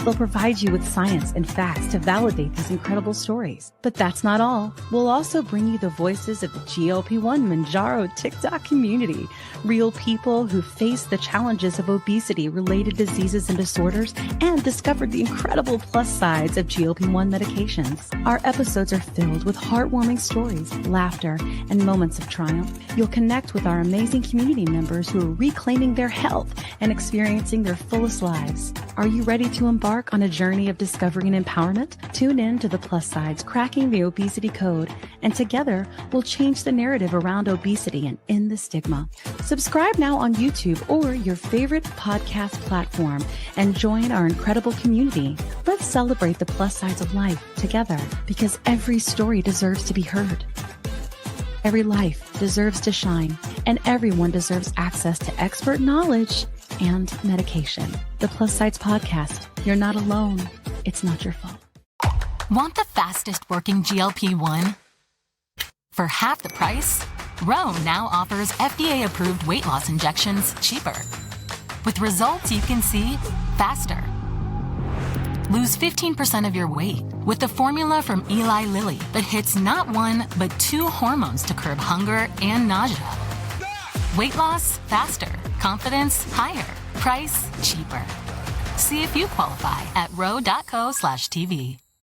They'll provide you with science and facts to validate these incredible stories. But that's not all. We'll also bring you the voices of the GLP-1 Mounjaro TikTok community, real people who face the challenges of obesity-related diseases and disorders and discovered the incredible plus sides of GLP-1 medications. Our episodes are filled with heartwarming stories, laughter, and moments of triumph. You'll connect with our amazing community members who are reclaiming their health and experiencing their fullest lives. Are you ready to embark on a journey of discovery and empowerment? Tune in to The Plus Sides, Cracking the Obesity Code, and together we'll change the narrative around obesity and end the stigma. Subscribe now on YouTube or your favorite podcast platform and join our incredible community. Let's celebrate the plus sides of life together, because every story deserves to be heard. Every life deserves to shine, and everyone deserves access to expert knowledge and medication. The Plus Sides Podcast. You're not alone. It's not your fault. Want the fastest working GLP-1? For half the price, Roe now offers FDA-approved weight loss injections cheaper, with results you can see faster. Lose 15% of your weight with the formula from Eli Lilly that hits not one, but 2 hormones to curb hunger and nausea. Weight loss faster. Confidence higher. Price cheaper. See if you qualify at ro.co/TV.